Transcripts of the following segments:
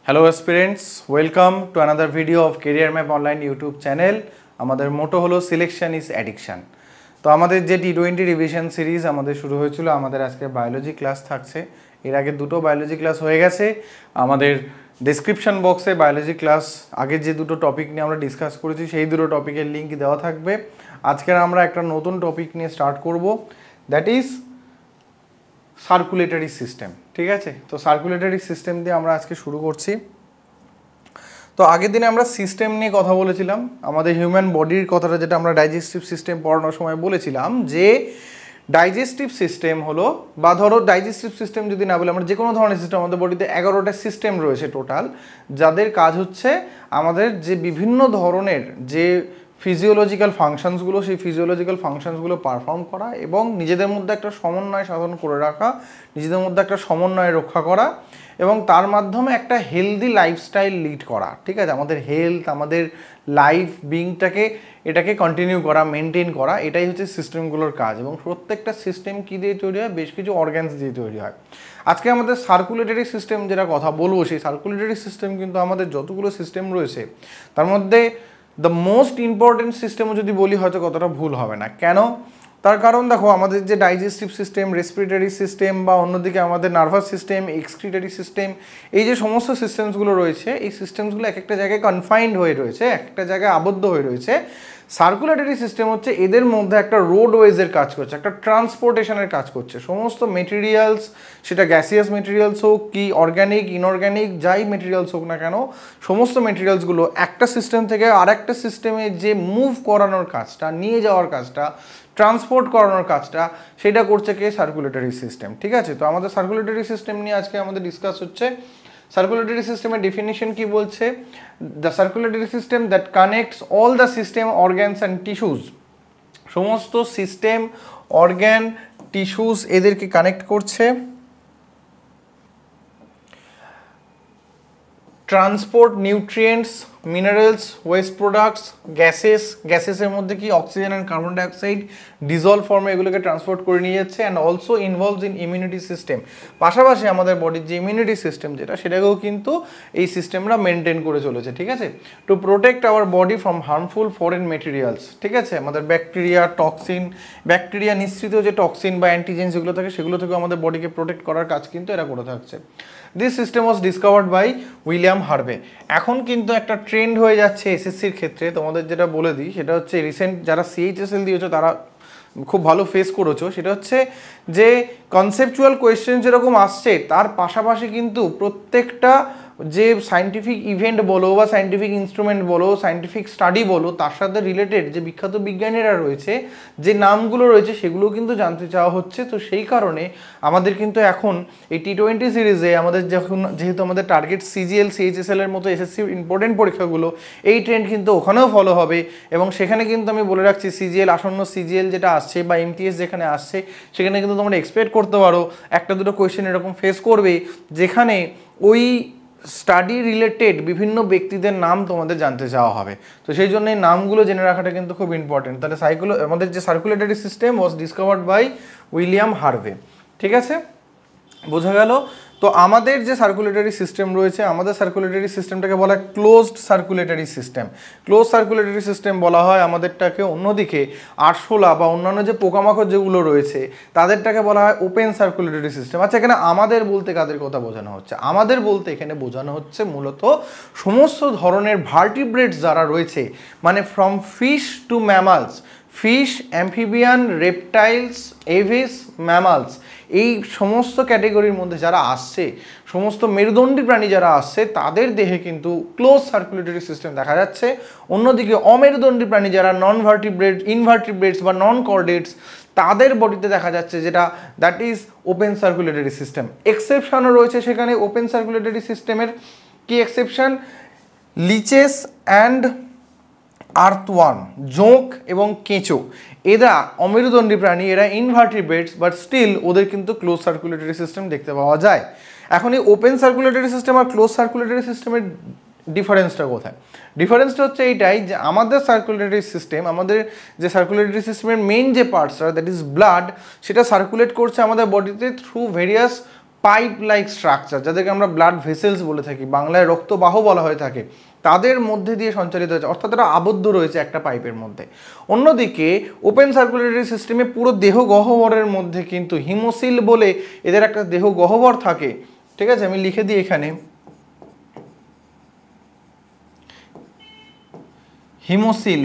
Hello aspirants, welcome to another video of carrier map online YouTube channel. আমাদের মোটো হলো selection is addiction. তো আমাদের যে T20 রিভিশন সিরিজ আমাদের শুরু হয়েছিল, আমাদের আজকে বায়োলজি ক্লাস থাকছে। এর আগে দুটো বায়োলজি ক্লাস হয়ে গেছে। আমাদের ডেসক্রিপশন বক্সে বায়োলজি ক্লাস আগের যে দুটো টপিক নিয়ে আমরা ডিসকাস করেছি সেই দুটো টপিকের লিঙ্ক দেওয়া থাকবে। আজকের আমরা একটা নতুন টপিক নিয়ে স্টার্ট করব, দ্যাট ইজ সার্কুলেটরি সিস্টেম। ঠিক আছে, তো সার্কুলেটরি সিস্টেম দিয়ে আমরা আজকে শুরু করছি। তো আগের দিনে আমরা সিস্টেম নিয়ে কথা বলেছিলাম, আমাদের হিউম্যান বডির কথাটা, যেটা আমরা ডাইজেস্টিভ সিস্টেম পড়ানোর সময় বলেছিলাম যে ডাইজেস্টিভ সিস্টেম হলো, বা ধরো ডাইজেস্টিভ সিস্টেম যদি না বলে আমরা যে কোনো ধরনের সিস্টেম, আমাদের বডিতে 11টা সিস্টেম রয়েছে টোটাল, যাদের কাজ হচ্ছে আমাদের যে বিভিন্ন ধরনের যে ফিজিওলজিক্যাল ফাংশনসগুলো, সেই ফিজিওলজিক্যাল ফাংশনসগুলো পারফর্ম করা এবং নিজেদের মধ্যে একটা সমন্বয় সাধন করে রাখা, নিজেদের মধ্যে একটা সমন্বয় রক্ষা করা এবং তার মাধ্যমে একটা হেলদি লাইফস্টাইল লিড করা। ঠিক আছে, আমাদের হেলথ, আমাদের লাইফ বিংটাকে এটাকে কন্টিনিউ করা, মেনটেন করা, এটাই হচ্ছে সিস্টেমগুলোর কাজ। এবং প্রত্যেকটা সিস্টেম কী দিয়ে তৈরি হয়? বেশ কিছু অর্গ্যানস দিয়ে তৈরি হয়। আজকে আমাদের সার্কুলেটরি সিস্টেম যেটা কথা বলবো, সেই সার্কুলেটরি সিস্টেম কিন্তু আমাদের যতগুলো সিস্টেম রয়েছে তার মধ্যে দ্য মোস্ট ইম্পর্টেন্ট সিস্টেমও যদি বলি হয়তো কতটা ভুল হবে না। কেন? তার কারণ দেখো, আমাদের যে ডাইজেস্টিভ সিস্টেম, রেসপিরেটরি সিস্টেম, বা অন্যদিকে আমাদের নার্ভাস সিস্টেম, এক্সক্রিটরি সিস্টেম, এই যে সমস্ত সিস্টেমসগুলো রয়েছে, এই সিস্টেমসগুলো এক একটা জায়গায় কনফাইন্ড হয়ে রয়েছে, এক একটা জায়গায় আবদ্ধ হয়ে রয়েছে। সার্কুলেটরি সিস্টেম হচ্ছে এদের মধ্যে একটা রোডওয়েজের কাজ করছে, একটা ট্রান্সপোর্টেশনের কাজ করছে। সমস্ত মেটেরিয়ালস, সেটা গ্যাসিয়াস মেটেরিয়ালস হোক কি অর্গ্যানিক, ইনঅর্গ্যানিক, যাই মেটেরিয়ালস হোক না কেন, সমস্ত মেটেরিয়ালসগুলো একটা সিস্টেম থেকে আরেকটা সিস্টেমে যে মুভ করানোর কাজটা, নিয়ে যাওয়ার কাজটা, ট্রান্সপোর্ট করানোর কাজটা, সেটা করছে কে? Circulatory system. ঠিক আছে, তো আমাদের সার্কুলেটরি সিস্টেম নিয়ে আজকে আমাদের ডিসকাস হচ্ছে। সার্কুলেটরি সিস্টেমের ডেফিনিশন কি বলছে? The circulatory system that connects all the system, organs and tissues. সমস্ত সিস্টেম, অর্গ্যান, টিস্যুজ এদেরকে কানেক্ট করছে। Transport nutrients, minerals, waste products, গ্যাসেসের মধ্যে কি oxygen and carbon dioxide dissolve ফর্মে এগুলোকে ট্রান্সপোর্ট করে নিয়ে যাচ্ছে। And also involves in immunity system. পাশাপাশি আমাদের বডির যে ইমিউনিটি সিস্টেম যেটা, সেটাকেও কিন্তু এই সিস্টেমরা মেনটেন করে চলেছে। ঠিক আছে, to protect our body from harmful foreign materials. ঠিক আছে, আমাদের ব্যাকটেরিয়া, টক্সিন, ব্যাকটেরিয়া নিঃসৃত যে টক্সিন বা অ্যান্টিজেন যেগুলো থাকে, সেগুলো থেকে আমাদের বডিকে প্রোটেক্ট করার কাজ কিন্তু এরা করে থাকছে। This system was discovered by William Harvey. এখন কিন্তু একটা ট্রেন্ড হয়ে যাচ্ছে এসএসসির ক্ষেত্রে, তোমাদের যেটা বলে দিই সেটা হচ্ছে, রিসেন্ট যারা সিএইচএসএল দিয়েছো তারা খুব ভালো ফেস করেছো, সেটা হচ্ছে যে কনসেপচুয়াল কোয়েশ্চেন যেরকম আসছে, তার পাশাপাশি কিন্তু প্রত্যেকটা যে সায়েন্টিফিক ইভেন্ট বলো বা সায়েন্টিফিক ইনস্ট্রুমেন্ট বলো, সায়েন্টিফিক স্টাডি বলো, তার সাথে রিলেটেড যে বিখ্যাত বিজ্ঞানীরা রয়েছে, যে নামগুলো রয়েছে, সেগুলো কিন্তু জানতে চাওয়া হচ্ছে। তো সেই কারণে আমাদের কিন্তু এখন এই T20 সিরিজে আমাদের যখন, যেহেতু আমাদের টার্গেট সিজিএল, সিএইচএসএল এর মতো এসএসসি ইম্পর্টেন্ট পরীক্ষাগুলো, এই ট্রেন্ড কিন্তু ওখানেও ফলো হবে। এবং সেখানে কিন্তু আমি বলে রাখছি, সিজিএল, আসন্ন সিজিএল যেটা আসছে বা এমটিএস যেখানে আসছে, সেখানে কিন্তু তোমরা এক্সপেক্ট করতে পারো একটা দুটো কোয়েশ্চেন এরকম ফেস করবে, যেখানে ওই স্টাডি রিলেটেড বিভিন্ন ব্যক্তিদের নাম তোমাদের জানতে চাওয়া হবে। তো সেই জন্য এই নামগুলো জেনে রাখাটা কিন্তু খুব ইম্পর্টেন্ট। তাহলে আমাদের যে circulatory system was discovered by William Harvey. ঠিক আছে, বোঝা গেল? তো আমাদের যে সার্কুলেটরি সিস্টেম রয়েছে, আমাদের সার্কুলেটরি সিস্টেমটাকে বলা হয় closed circulatory system. Close circulatory system বলা হয় আমাদেরটাকে। অন্যদিকে আরশোলা বা অন্যান্য যে পোকামাকড় যেগুলো রয়েছে, তাদেরটাকে বলা হয় ওপেন সার্কুলেটরি সিস্টেম। আচ্ছা, এখানে আমাদের বলতে কাদের কথা বোঝানো হচ্ছে? আমাদের বলতে এখানে বোঝানো হচ্ছে মূলত সমস্ত ধরনের ভার্টিব্রেটস যারা রয়েছে, মানে from fish to mammals, fish, amphibian, reptiles, aves, mammals, এই সমস্ত ক্যাটেগরির মধ্যে যারা আসছে, সমস্ত মেরুদণ্ডী প্রাণী যারা আসছে, তাদের দেহে কিন্তু ক্লোজ সার্কুলেটরি সিস্টেম দেখা যাচ্ছে। অন্যদিকে অমেরুদণ্ডী প্রাণী যারা নন ভার্টিব্রেট, ইনভার্টিব্রেটস বা নন কর্ডেটস, তাদের বডিতে দেখা যাচ্ছে যেটা, that is open circulatory system. এক্সেপশনও রয়েছে সেখানে ওপেন সার্কুলেটরি সিস্টেমের। কি এক্সেপশন? লিচেস অ্যান্ড আর্থওয়ার্ম, জোঁক এবং কেঁচো, এরা অমেরুদণ্ডী প্রাণী, এরা ইনভার্টিব্রেটস, বাট স্টিল ওদের কিন্তু ক্লোজ সার্কুলেটরি সিস্টেম দেখতে পাওয়া যায়। এখন এই ওপেন সার্কুলেটরি সিস্টেম আর ক্লোজ সার্কুলেটরি সিস্টেমের ডিফারেন্সটা কোথায়? ডিফারেন্সটা হচ্ছে এইটাই যে আমাদের সার্কুলেটরি সিস্টেম, আমাদের যে সার্কুলেটরি সিস্টেমের মেইন যে পার্টসটা, দ্যাট ইজ ব্লাড, সেটা সার্কুলেট করছে আমাদের বডিতে through various pipe like structure, যাদেরকে আমরা ব্লাড ভেসেলস বলে থাকি, বাংলায় রক্তবাহ বলা হয়ে থাকে, তাদের মধ্যে দিয়ে সঞ্চালিত হয়েছে, অর্থাৎ তারা আবদ্ধ রয়েছে একটা পাইপের মধ্যে। অন্যদিকে ওপেন সার্কুলেটরি সিস্টেমে পুরো দেহ গহ্বরের মধ্যে কিন্তু হিমোসিল বলে এদের একটা দেহ গহ্বর থাকে, ঠিক আছে, আমি লিখে দিই এখানে,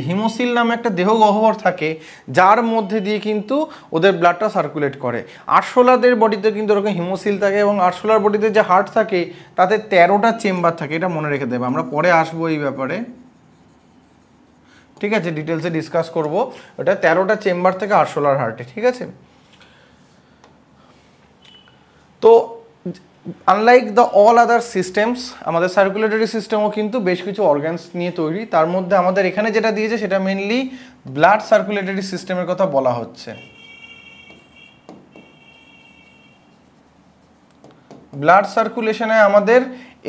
হিমোসিল নামে একটা দেহ গহ্বর থাকে, যার মধ্যে দিয়ে কিন্তু ওদের ব্লাডটা সার্কুলেট করে। আরশোলাদের বডিতে কিন্তু এরকম হিমোসিল থাকে, এবং আরশোলার বডিতে যে হার্ট থাকে তাতে 13টা চেম্বার থাকে, এটা মনে রেখে দেবে, আমরা পরে আসবো এই ব্যাপারে, ঠিক আছে, ডিটেলসে ডিসকাস করব। ওটা 13টা চেম্বার থেকে আরশোলার হার্টে, ঠিক আছে। তো unlike the all other systems, আমাদের সার্কুলেটরি সিস্টেমও কিন্তু বেশ কিছু অর্গানস নিয়ে তৈরি। তার মধ্যে আমাদের এখানে যেটা দিয়েছে সেটা মেনলি ব্লাড সার্কুলেটরি সিস্টেমের কথা বলা হচ্ছে। ব্লাড সার্কুলেশনে আমাদের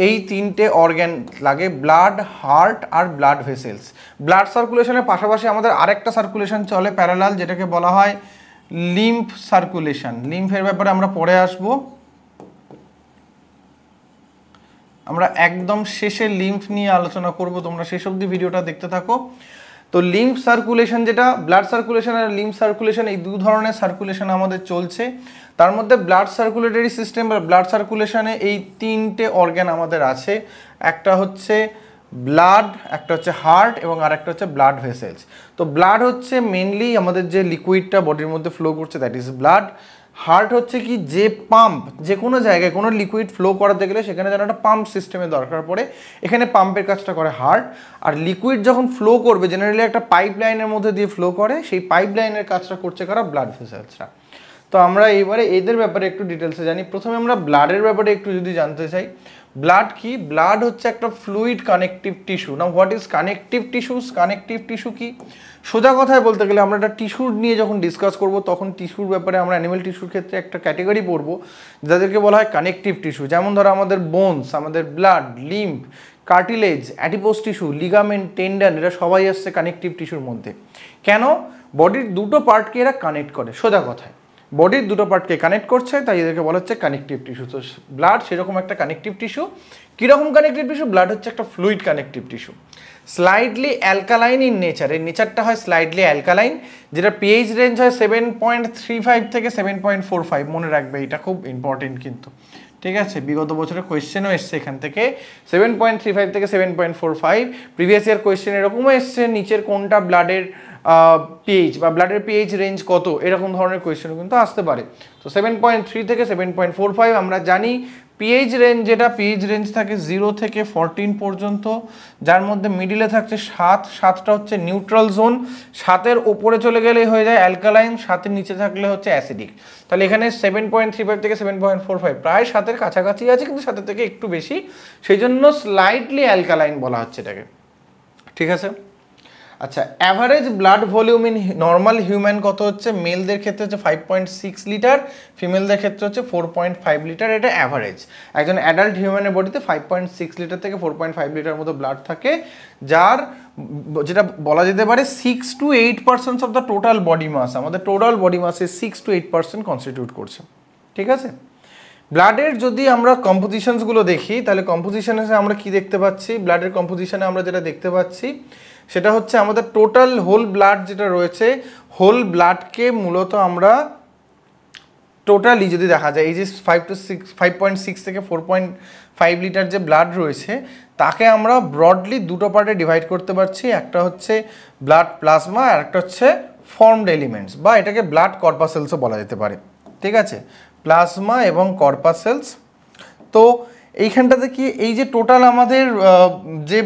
এই 3টে অর্গান লাগে, ব্লাড, হার্ট আর ব্লাড ভেসেলস। ব্লাড সার্কুলেশনের পাশাপাশি আমাদের আরেকটা সার্কুলেশন চলে প্যারালাল, যেটাকে বলা হয় লিম্ফ সার্কুলেশন। লিম্ফের ব্যাপারে আমরা পরে আসবো, আমরা একদম শেষে লিম্ফ নিয়ে আলোচনা করব, তোমরা শেষ অবধি ভিডিওটা দেখতে থাকো। তো লিম্ফ সার্কুলেশন, যেটা ব্লাড সার্কুলেশন আর লিম্ফ সার্কুলেশন, এই দু ধরনের সার্কুলেশন আমাদের চলছে। তার মধ্যে ব্লাড সার্কুলেটরি সিস্টেম বা ব্লাড সার্কুলেশনে এই 3টে অর্গান আমাদের আছে, একটা হচ্ছে ব্লাড, একটা হচ্ছে হার্ট এবং আরেকটা হচ্ছে ব্লাড ভেসেলস। তো ব্লাড হচ্ছে মেনলি আমাদের যে লিকুইডটা বডির মধ্যে ফ্লো করছে, দ্যাট ইজ ব্লাড। হার্ট হচ্ছে কি, যে পাম্প, যে কোনো জায়গায় কোনো লিকুইড ফ্লো করাতে গেলে সেখানে যেন একটা পাম্প সিস্টেমের দরকার পড়ে, এখানে পাম্পের কাজটা করে হার্ট। আর লিকুইড যখন ফ্লো করবে জেনারেলি একটা পাইপ লাইনের মধ্যে দিয়ে ফ্লো করে, সেই পাইপ লাইনের কাজটা করছে কারা, ব্লাড ভেসেলসরা। তো আমরা এইবারে এদের ব্যাপারে একটু ডিটেলসে জানি। প্রথমে আমরা ব্লাডের ব্যাপারে একটু যদি জানতে চাই, ব্লাড কি? ব্লাড হচ্ছে একটা ফ্লুইড কানেকটিভ টিস্যু। না, what is connective tissues? Connective tissue কি? সোজা কথায় বলতে গেলে আমরা একটা টিস্যুর নিয়ে যখন ডিসকাস করব তখন টিস্যুর ব্যাপারে আমরা অ্যানিমেল টিস্যুর ক্ষেত্রে একটা ক্যাটেগরি পড়বো যাদেরকে বলা হয় কানেকটিভ টিস্যু। যেমন ধরো আমাদের বোনস, আমাদের blood, lymph, cartilage, adipose tissue, ligament, tendon, এরা সবাই আসছে কানেকটিভ টিস্যুর মধ্যে। কেন? বডির দুটো পার্টকে এরা কানেক্ট করে, সোজা কথায় বডির দুটো পার্টকে কানেক্ট করছে, তাই এদেরকে বলা হচ্ছে কানেকটিভ টিস্যু। তো ব্লাড সেরকম একটা কানেকটিভ টিস্যু। কীরকম কানেকটিভ টিস্যু? ব্লাড হচ্ছে একটা fluid connective tissue, slightly alkaline in nature. এর নেচারটা হয় স্লাইডলি অ্যালকালাইন, যেটা পিএইচ রেঞ্জ হয় 7.35 থেকে 7.45। মনে রাখবে, এটা খুব ইম্পর্টেন্ট কিন্তু, ঠিক আছে, বিগত বছরের কোয়েশ্চেনও এসছে এখান থেকে। 7.35 থেকে 7.45। প্রিভিয়াস ইয়ার কোয়েশ্চেন এরকমও এসছে, নিচের কোনটা ব্লাডের পিএইচ বা ব্লাডের পিএইচ রেঞ্জ কত, এরকম ধরনের কোয়েশ্চেনও কিন্তু আসতে পারে। তো 7.3 থেকে 7.45 আমরা জানি। পিএইচ রেঞ্জ, যেটা পিএইচ রেঞ্জ থাকে 0 থেকে 14 পর্যন্ত, যার মধ্যে মিডিলে থাকছে 7। 7টা হচ্ছে নিউট্রাল জোন। 7-এর ওপরে চলে গেলে হয়ে যায় অ্যালকালাইন, 7-এর নিচে থাকলে হচ্ছে অ্যাসিডিক। তাহলে এখানে 7.35 থেকে 7.45 প্রায় 7-এর কাছাকাছি আছে, কিন্তু 7-এর থেকে একটু বেশি, সেই জন্য স্লাইটলি অ্যালকালাইন বলা হচ্ছে এটাকে, ঠিক আছে। আচ্ছা, average blood volume in normal human কত হচ্ছে? মেলদের ক্ষেত্রে হচ্ছে 5.6 লিটার, ফিমেলদের ক্ষেত্রে হচ্ছে 4.5 লিটার, এটা অ্যাভারেজ। একজন অ্যাডাল্ট হিউম্যানের বডিতে 5.6 লিটার থেকে 4.5 লিটার মতো ব্লাড থাকে, যার যেটা বলা যেতে পারে 6 to 8% of the total body mass. আমাদের টোটাল বডি মাসে 6 to 8% কনস্টিটিউট করছে, ঠিক আছে। ব্লাডের যদি আমরা কম্পোজিশনসগুলো দেখি, তাহলে কম্পোজিশনে আমরা কি দেখতে পাচ্ছি? ব্লাডের কম্পোজিশনে আমরা যেটা দেখতে পাচ্ছি সেটা হচ্ছে আমাদের টোটাল হোল ব্লাড যেটা রয়েছে, হোল ব্লাডকে মূলত আমরা টোটালি যদি দেখা যায়, এই যে 5.6 থেকে 4.5 লিটার যে ব্লাড রয়েছে, তাকে আমরা ব্রডলি দুটো পার্টে ডিভাইড করতে পারছি। একটা হচ্ছে ব্লাড প্লাজমা, আর একটা হচ্ছে ফর্মড এলিমেন্টস, বা এটাকে ব্লাড কর্পাসেলসও বলা যেতে পারে, ঠিক আছে, প্লাজমা এবং কর্পাসেলস। তো এইখানটাতে কি, এই যে টোটাল আমাদের যে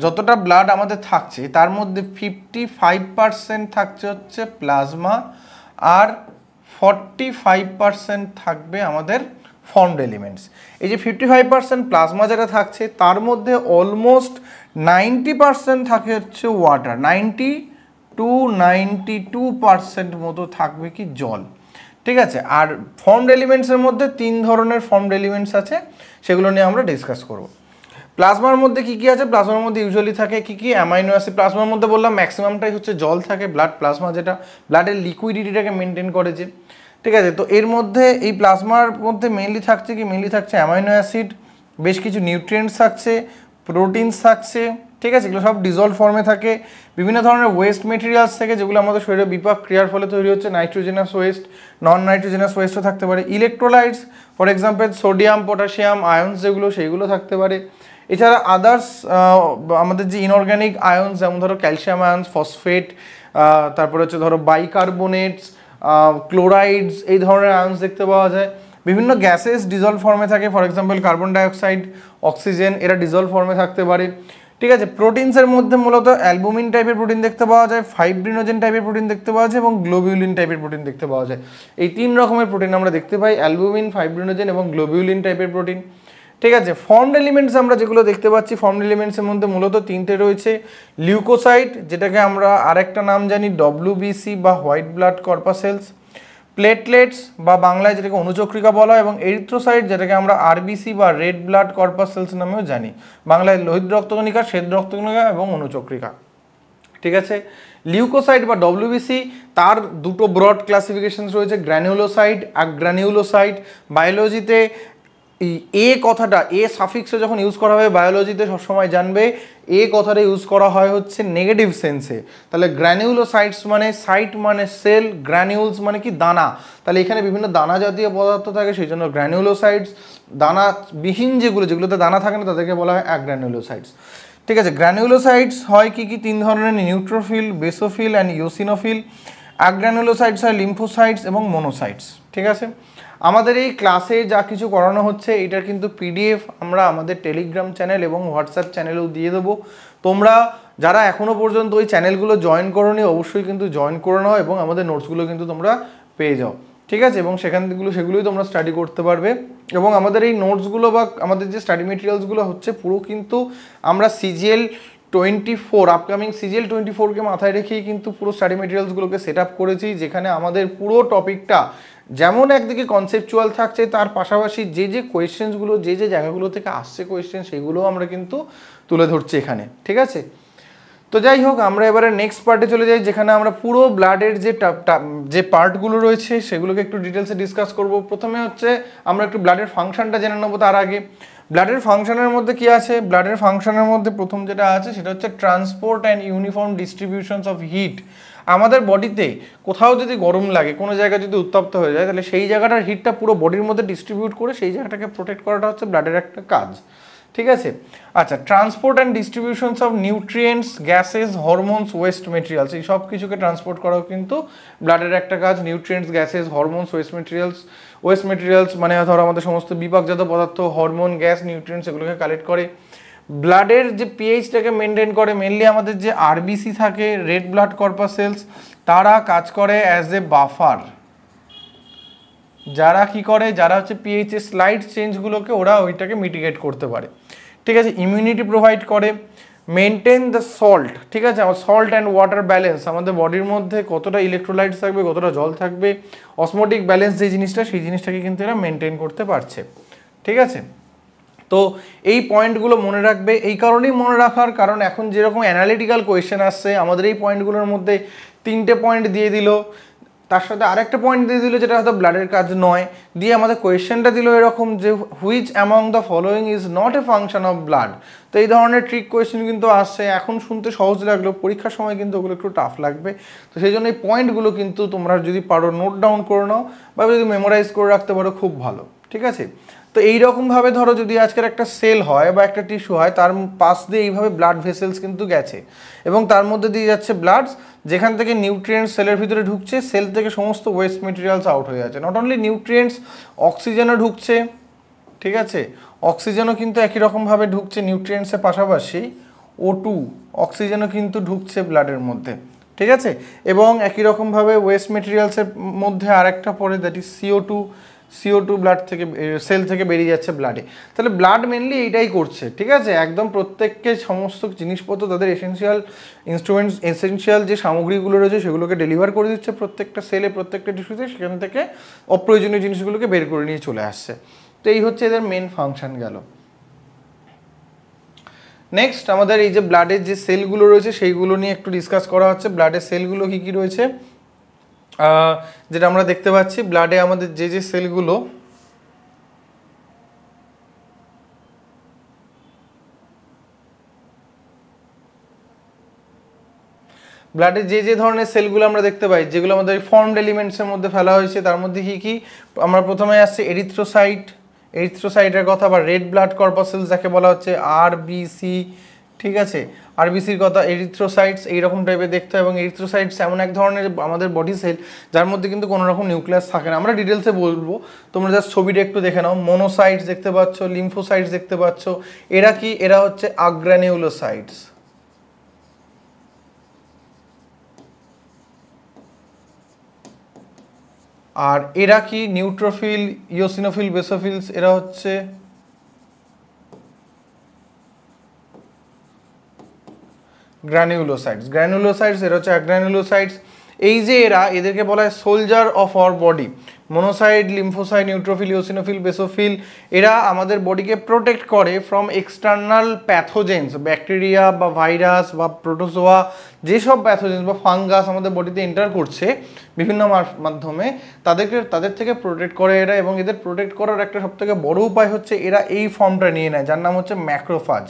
যতটা ব্লাড আমাদের থাকছে তার মধ্যে 55% থাকছে হচ্ছে প্লাজমা, আর 45% থাকবে আমাদের ফর্মড এলিমেন্টস। এই যে 55% প্লাজমা যেটা থাকছে তার মধ্যে অলমোস্ট 90% থাকে হচ্ছে ওয়াটার, 90 to 92% মতো থাকবে কি জল, ঠিক আছে। আর ফর্মড এলিমেন্টসের মধ্যে 3 ধরনের ফর্মড এলিমেন্টস আছে, সেগুলো নিয়ে আমরা ডিসকাস করব। প্লাজমার মধ্যে কি কি আছে? প্লাজমার মধ্যে ইউজুয়ালি থাকে কি কি? Amino acid. প্লাজমার মধ্যে বললাম ম্যাক্সিমামটাই হচ্ছে জল থাকে, ব্লাড প্লাজমা যেটা ব্লাডের লিকুইডিটিটাকে মেনটেন করে যে, ঠিক আছে। তো এর মধ্যে এই প্লাজমার মধ্যে মেইনলি থাকছে কি, মেইনলি থাকছে অ্যামাইনো অ্যাসিড, বেশ কিছু নিউট্রিয়েন্টস থাকছে, প্রোটিনস থাকছে, ঠিক আছে, এগুলো সব ডিজলভ ফর্মে থাকে। বিভিন্ন ধরনের ওয়েস্ট মেটেরিয়ালস থেকে যেগুলো আমাদের শরীরে বিপাক ক্রিয়ার ফলে তৈরি হচ্ছে, নাইট্রোজেনাস ওয়েস্ট, নন নাইট্রোজেনাস ওয়েস্টও থাকতে পারে। Electrolytes for example sodium, potassium, আয়ন্স যেগুলো সেইগুলো থাকতে পারে। এছাড়া আদার্স আমাদের যে ইনঅর্গ্যানিক আয়ন্স, যেমন ধরো ক্যালসিয়াম আয়ন্স, ফসফেট, তারপরে হচ্ছে ধরো বাইকার্বোনেটস, ক্লোরাইডস, এই ধরনের আয়ন্স দেখতে পাওয়া যায়। বিভিন্ন গ্যাসেস ডিজলভ ফর্মে থাকে, for example carbon dioxide, oxygen, এরা ডিজলভ ফর্মে থাকতে পারে। ঠিক আছে। প্রোটিনসের মধ্যে মূলত অ্যালবুমিন টাইপের প্রোটিন দেখতে পাওয়া যায়, ফাইব্রিনোজেন টাইপের প্রোটিন দেখতে পাওয়া যায় এবং গ্লোবিউলিন টাইপের প্রোটিন দেখতে পাওয়া যায়। এই 3 রকমের প্রোটিন আমরা দেখতে পাই, অ্যালবুমিন, ফাইব্রিনোজেন এবং গ্লোবিউলিন টাইপের প্রোটিন। ঠিক আছে। ফর্মড এলিমেন্টস আমরা যেগুলো দেখতে পাচ্ছি, ফর্মড এলিমেন্টসের মধ্যে মূলত 3টে রয়েছে। লিউকোসাইট, যেটাকে আমরা আরেকটা নাম জানি ডব্লিউবিসি বা হোয়াইট ব্লাড কর্পাসেলস, প্লেটলেটস বা বাংলায় যেটাকে অনুচক্রিকা বলা হয়, এবং এরিথ্রোসাইট, যেটাকে আমরা আরবিসি বা রেড ব্লাড কর্পাসেলস নামেও জানি, বাংলায় লোহিত রক্তকণিকা, শ্বেত রক্তকণিকা এবং অনুচক্রিকা। ঠিক আছে। লিউকোসাইট বা ডব্লিউবিসি, তার দুটো ব্রড ক্লাসিফিকেশনস রয়েছে, গ্র্যানিউলোসাইট আর গ্র্যানিউলোসাইট। বায়োলজিতে এ কথাটা, এ সাফিক্সে যখন ইউজ করা হবে বায়োলজিতে সবসময় জানবে এ কথাটা ইউজ করা হয় হচ্ছে নেগেটিভ সেন্সে। তাহলে গ্র্যানিউলোসাইটস মানে সাইট মানে সেল, গ্র্যানিউলস মানে কি দানা, তাহলে এখানে বিভিন্ন দানা জাতীয় পদার্থ থাকে, সেই জন্য গ্র্যানিউলোসাইটস। দানাবিহীন যেগুলোতে দানা থাকে না তাদেরকে বলা হয় অ্যাগ্র্যানিউলোসাইটস। ঠিক আছে। গ্র্যানিউলোসাইটস হয় কি 3 ধরনের, নিউট্রোফিল, বেসোফিল অ্যান্ড ইওসিনোফিল। অ্যাগ্র্যানিউলোসাইটস হয় লিম্ফোসাইটস এবং মোনোসাইটস। ঠিক আছে। আমাদের এই ক্লাসে যা কিছু করানো হচ্ছে এটার কিন্তু পিডিএফ আমরা আমাদের টেলিগ্রাম চ্যানেল এবং হোয়াটসঅ্যাপ চ্যানেলেও দিয়ে দেবো। তোমরা যারা এখনও পর্যন্ত ওই চ্যানেলগুলো জয়েন করোনি অবশ্যই কিন্তু জয়েন করে নাও এবং আমাদের নোটসগুলো কিন্তু তোমরা পেয়ে যাও। ঠিক আছে। এবং সেগুলোই তোমরা স্টাডি করতে পারবে। এবং আমাদের এই নোটসগুলো বা আমাদের যে স্টাডি মেটেরিয়ালসগুলো হচ্ছে পুরো কিন্তু আমরা CGL 24 আপকামিং CGL 24কে মাথায় রেখেই কিন্তু পুরো স্টাডি মেটেরিয়ালসগুলোকে সেট আপ করেছি, যেখানে আমাদের পুরো টপিকটা যেমন একদিকে কনসেপচুয়াল থাকছে, তার পাশাপাশি যে কোয়েশ্চেন্সগুলো যে জায়গাগুলো থেকে আসছে কোয়েশ্চেন, সেগুলোও আমরা কিন্তু তুলে ধরছি এখানে। ঠিক আছে। তো যাই হোক, আমরা এবারে নেক্সট পার্টে চলে যাই, যেখানে আমরা পুরো ব্লাডের যে পার্টগুলো রয়েছে সেগুলোকে একটু ডিটেলসে ডিসকাস করব। প্রথমে হচ্ছে আমরা একটু ব্লাডের ফাংশনটা জেনে নেবো। তার আগে ব্লাডের ফাংশনের মধ্যে কি আছে, ব্লাডের ফাংশনের মধ্যে প্রথম যেটা আছে সেটা হচ্ছে transport and uniform distributions of heat. আমাদের বডিতে কোথাও যদি গরম লাগে, কোনো জায়গা যদি উত্তপ্ত হয়ে যায়, তাহলে সেই জায়গাটার হিটটা পুরো বডির মধ্যে ডিস্ট্রিবিউট করে সেই জায়গাটাকে প্রোটেক্ট করাটা হচ্ছে ব্লাডের একটা কাজ। ঠিক আছে। আচ্ছা, transport and distributions of nutrients, gases, hormones, West materials, এই সব কিছুকে ট্রান্সপোর্ট করাও কিন্তু ব্লাডের একটা কাজ। Nutrients, gases, hormones, West materials মানে ধরো আমাদের সমস্ত বিপাকজাত পদার্থ, হরমোন, গ্যাস, নিউট্রিয়েন্টস, এগুলোকে কালেক্ট করে। ব্লাডের যে পিএইচটাকে মেনটেন করে মেনলি আমাদের যে আরবিসি থাকে, রেড ব্লাড কর্পাসেলস, তারা কাজ করে অ্যাজ এ বাফার। যারা কি করে, যারা হচ্ছে পিএইচের স্লাইড চেঞ্জগুলোকে ওরা ওইটাকে মিটিগেট করতে পারে। ঠিক আছে। ইমিউনিটি প্রোভাইড করে, মেনটেন দ্য সল্ট। ঠিক আছে। আমার সল্ট অ্যান্ড ওয়াটার ব্যালেন্স, আমাদের বডির মধ্যে কতটা ইলেকট্রোলাইটস থাকবে, কতটা জল থাকবে, অসমোটিক ব্যালেন্স যে জিনিসটা, সেই জিনিসটাকে কিন্তু এরা মেনটেন করতে পারছে। ঠিক আছে। তো এই পয়েন্টগুলো মনে রাখবে। এই কারণেই মনে রাখার কারণ এখন যেরকম অ্যানালিটিক্যাল কোয়েশ্চেন আসছে, আমাদের এই পয়েন্টগুলোর মধ্যে 3টে পয়েন্ট দিয়ে দিল, তার সাথে আরেকটা পয়েন্ট দিয়ে দিল যেটা হয়তো ব্লাডের কাজ নয়, দিয়ে আমাদের কোয়েশ্চেনটা দিল এরকম যে which among the following is not A function of blood. তো এই ধরনের ট্রিক কোয়েশ্চেন কিন্তু আসছে। এখন শুনতে সহজ লাগলো, পরীক্ষার সময় কিন্তু ওগুলো একটু টাফ লাগবে। তো সেই জন্য এই পয়েন্টগুলো কিন্তু তোমরা যদি পারো নোট ডাউন করে নাও বা যদি মেমোরাইজ করে রাখতে পারো খুব ভালো। ঠিক আছে। তো এইরকমভাবে ধরো যদি আজকের একটা সেল হয় বা একটা টিস্যু হয়, তার পাশ দিয়ে এইভাবে ব্লাড ভেসেলস কিন্তু গেছে এবং তার মধ্যে দিয়ে যাচ্ছে ব্লাড, যেখান থেকে নিউট্রিয়েন্টস সেলের ভিতরে ঢুকছে, সেল থেকে সমস্ত ওয়েস্ট মেটেরিয়ালস আউট হয়ে যাচ্ছে। নট অনলি নিউট্রিয়েন্টস, অক্সিজেনও ঢুকছে। ঠিক আছে। অক্সিজেনও কিন্তু একই রকমভাবে ঢুকছে নিউট্রিয়েন্টসের পাশাপাশি, O2 অক্সিজেনও কিন্তু ঢুকছে ব্লাডের মধ্যে। ঠিক আছে। এবং একই রকমভাবে ওয়েস্ট মেটেরিয়ালসের মধ্যে আরেকটা পড়ে, দ্যাট ইজ CO2 ব্লাড থেকে, সেল থেকে বেরিয়ে যাচ্ছে ব্লাডে। তাহলে ব্লাড মেনলি এইটাই করছে। ঠিক আছে। একদম প্রত্যেককে সমস্ত জিনিসপত্র, তাদের এসেনশিয়াল ইনস্ট্রুমেন্টস, এসেনশিয়াল যে সামগ্রীগুলো রয়েছে সেগুলোকে ডেলিভার করে দিচ্ছে প্রত্যেকটা সেলে, প্রত্যেকটা টিস্যুতে, সেখান থেকে অপ্রয়োজনীয় জিনিসগুলোকে বের করে নিয়ে চলে আসছে। তো এই হচ্ছে এদের মেন ফাংশন গেল। নেক্সট আমাদের এই যে ব্লাডের যে সেলগুলো রয়েছে সেইগুলো নিয়ে একটু ডিসকাস করা হচ্ছে। ব্লাডের সেলগুলো কী কী রয়েছে, যেটা আমরা দেখতে পাচ্ছি ব্লাডে আমাদের যে সেলগুলো ব্লাডে যে ধরনের সেলগুলো আমরা দেখতে পাই, যেগুলো আমাদের ফর্মড এলিমেন্টসের মধ্যে ফেলা হয়েছে, তার মধ্যে কি আমরা প্রথমে আসছে এরিথ্রোসাইটের কথা, বা রেড ব্লাড কর্পাসেলস যাকে বলা হচ্ছে আরবিসি, ঠিক আছে। আরবিসির কথা, এরিথ্রোসাইটস এইরকম টাইপের দেখতে হয়, এবং এরিথ্রোসাইটস এমন এক ধরনের আমাদের বডি সেল যার মধ্যে কিন্তু কোনো রকম নিউক্লিয়াস থাকে না। আমরা ডিটেলসে বলবো, তোমরা জাস্ট ছবিটা একটু দেখে নাও। মোনোসাইটস দেখতে পাচ্ছ, লিম্ফোসাইটস দেখতে পাচ্ছ, এরা হচ্ছে আগ্রানিউলোসাইটস। আর এরা কি নিউট্রোফিল, ইওসিনোফিল, বেসোফিলস, এরা হচ্ছে গ্র্যানুলোসাইটস, এরা হচ্ছে অ্যাগ্রানুলোসাইটস। এই যে এদেরকে বলা হয় soldier of our body. Monocyte, lymphocyte, neutrophil, eosinophil, basophil, এরা আমাদের বডিকে প্রোটেক্ট করে ফ্রম এক্সটার্নাল প্যাথোজেন্স, ব্যাকটেরিয়া বা ভাইরাস বা প্রোটোজোয়া, যেসব প্যাথোজেন্স বা ফাঙ্গাস আমাদের বডিতে এন্টার করছে বিভিন্ন মাধ্যমে, তাদের থেকে প্রোটেক্ট করে এরা। এবং এদের প্রোটেক্ট করার একটা সবথেকে বড় উপায় হচ্ছে এরা এই ফর্মটা নিয়ে নেয়, যার নাম হচ্ছে ম্যাক্রোফাজ।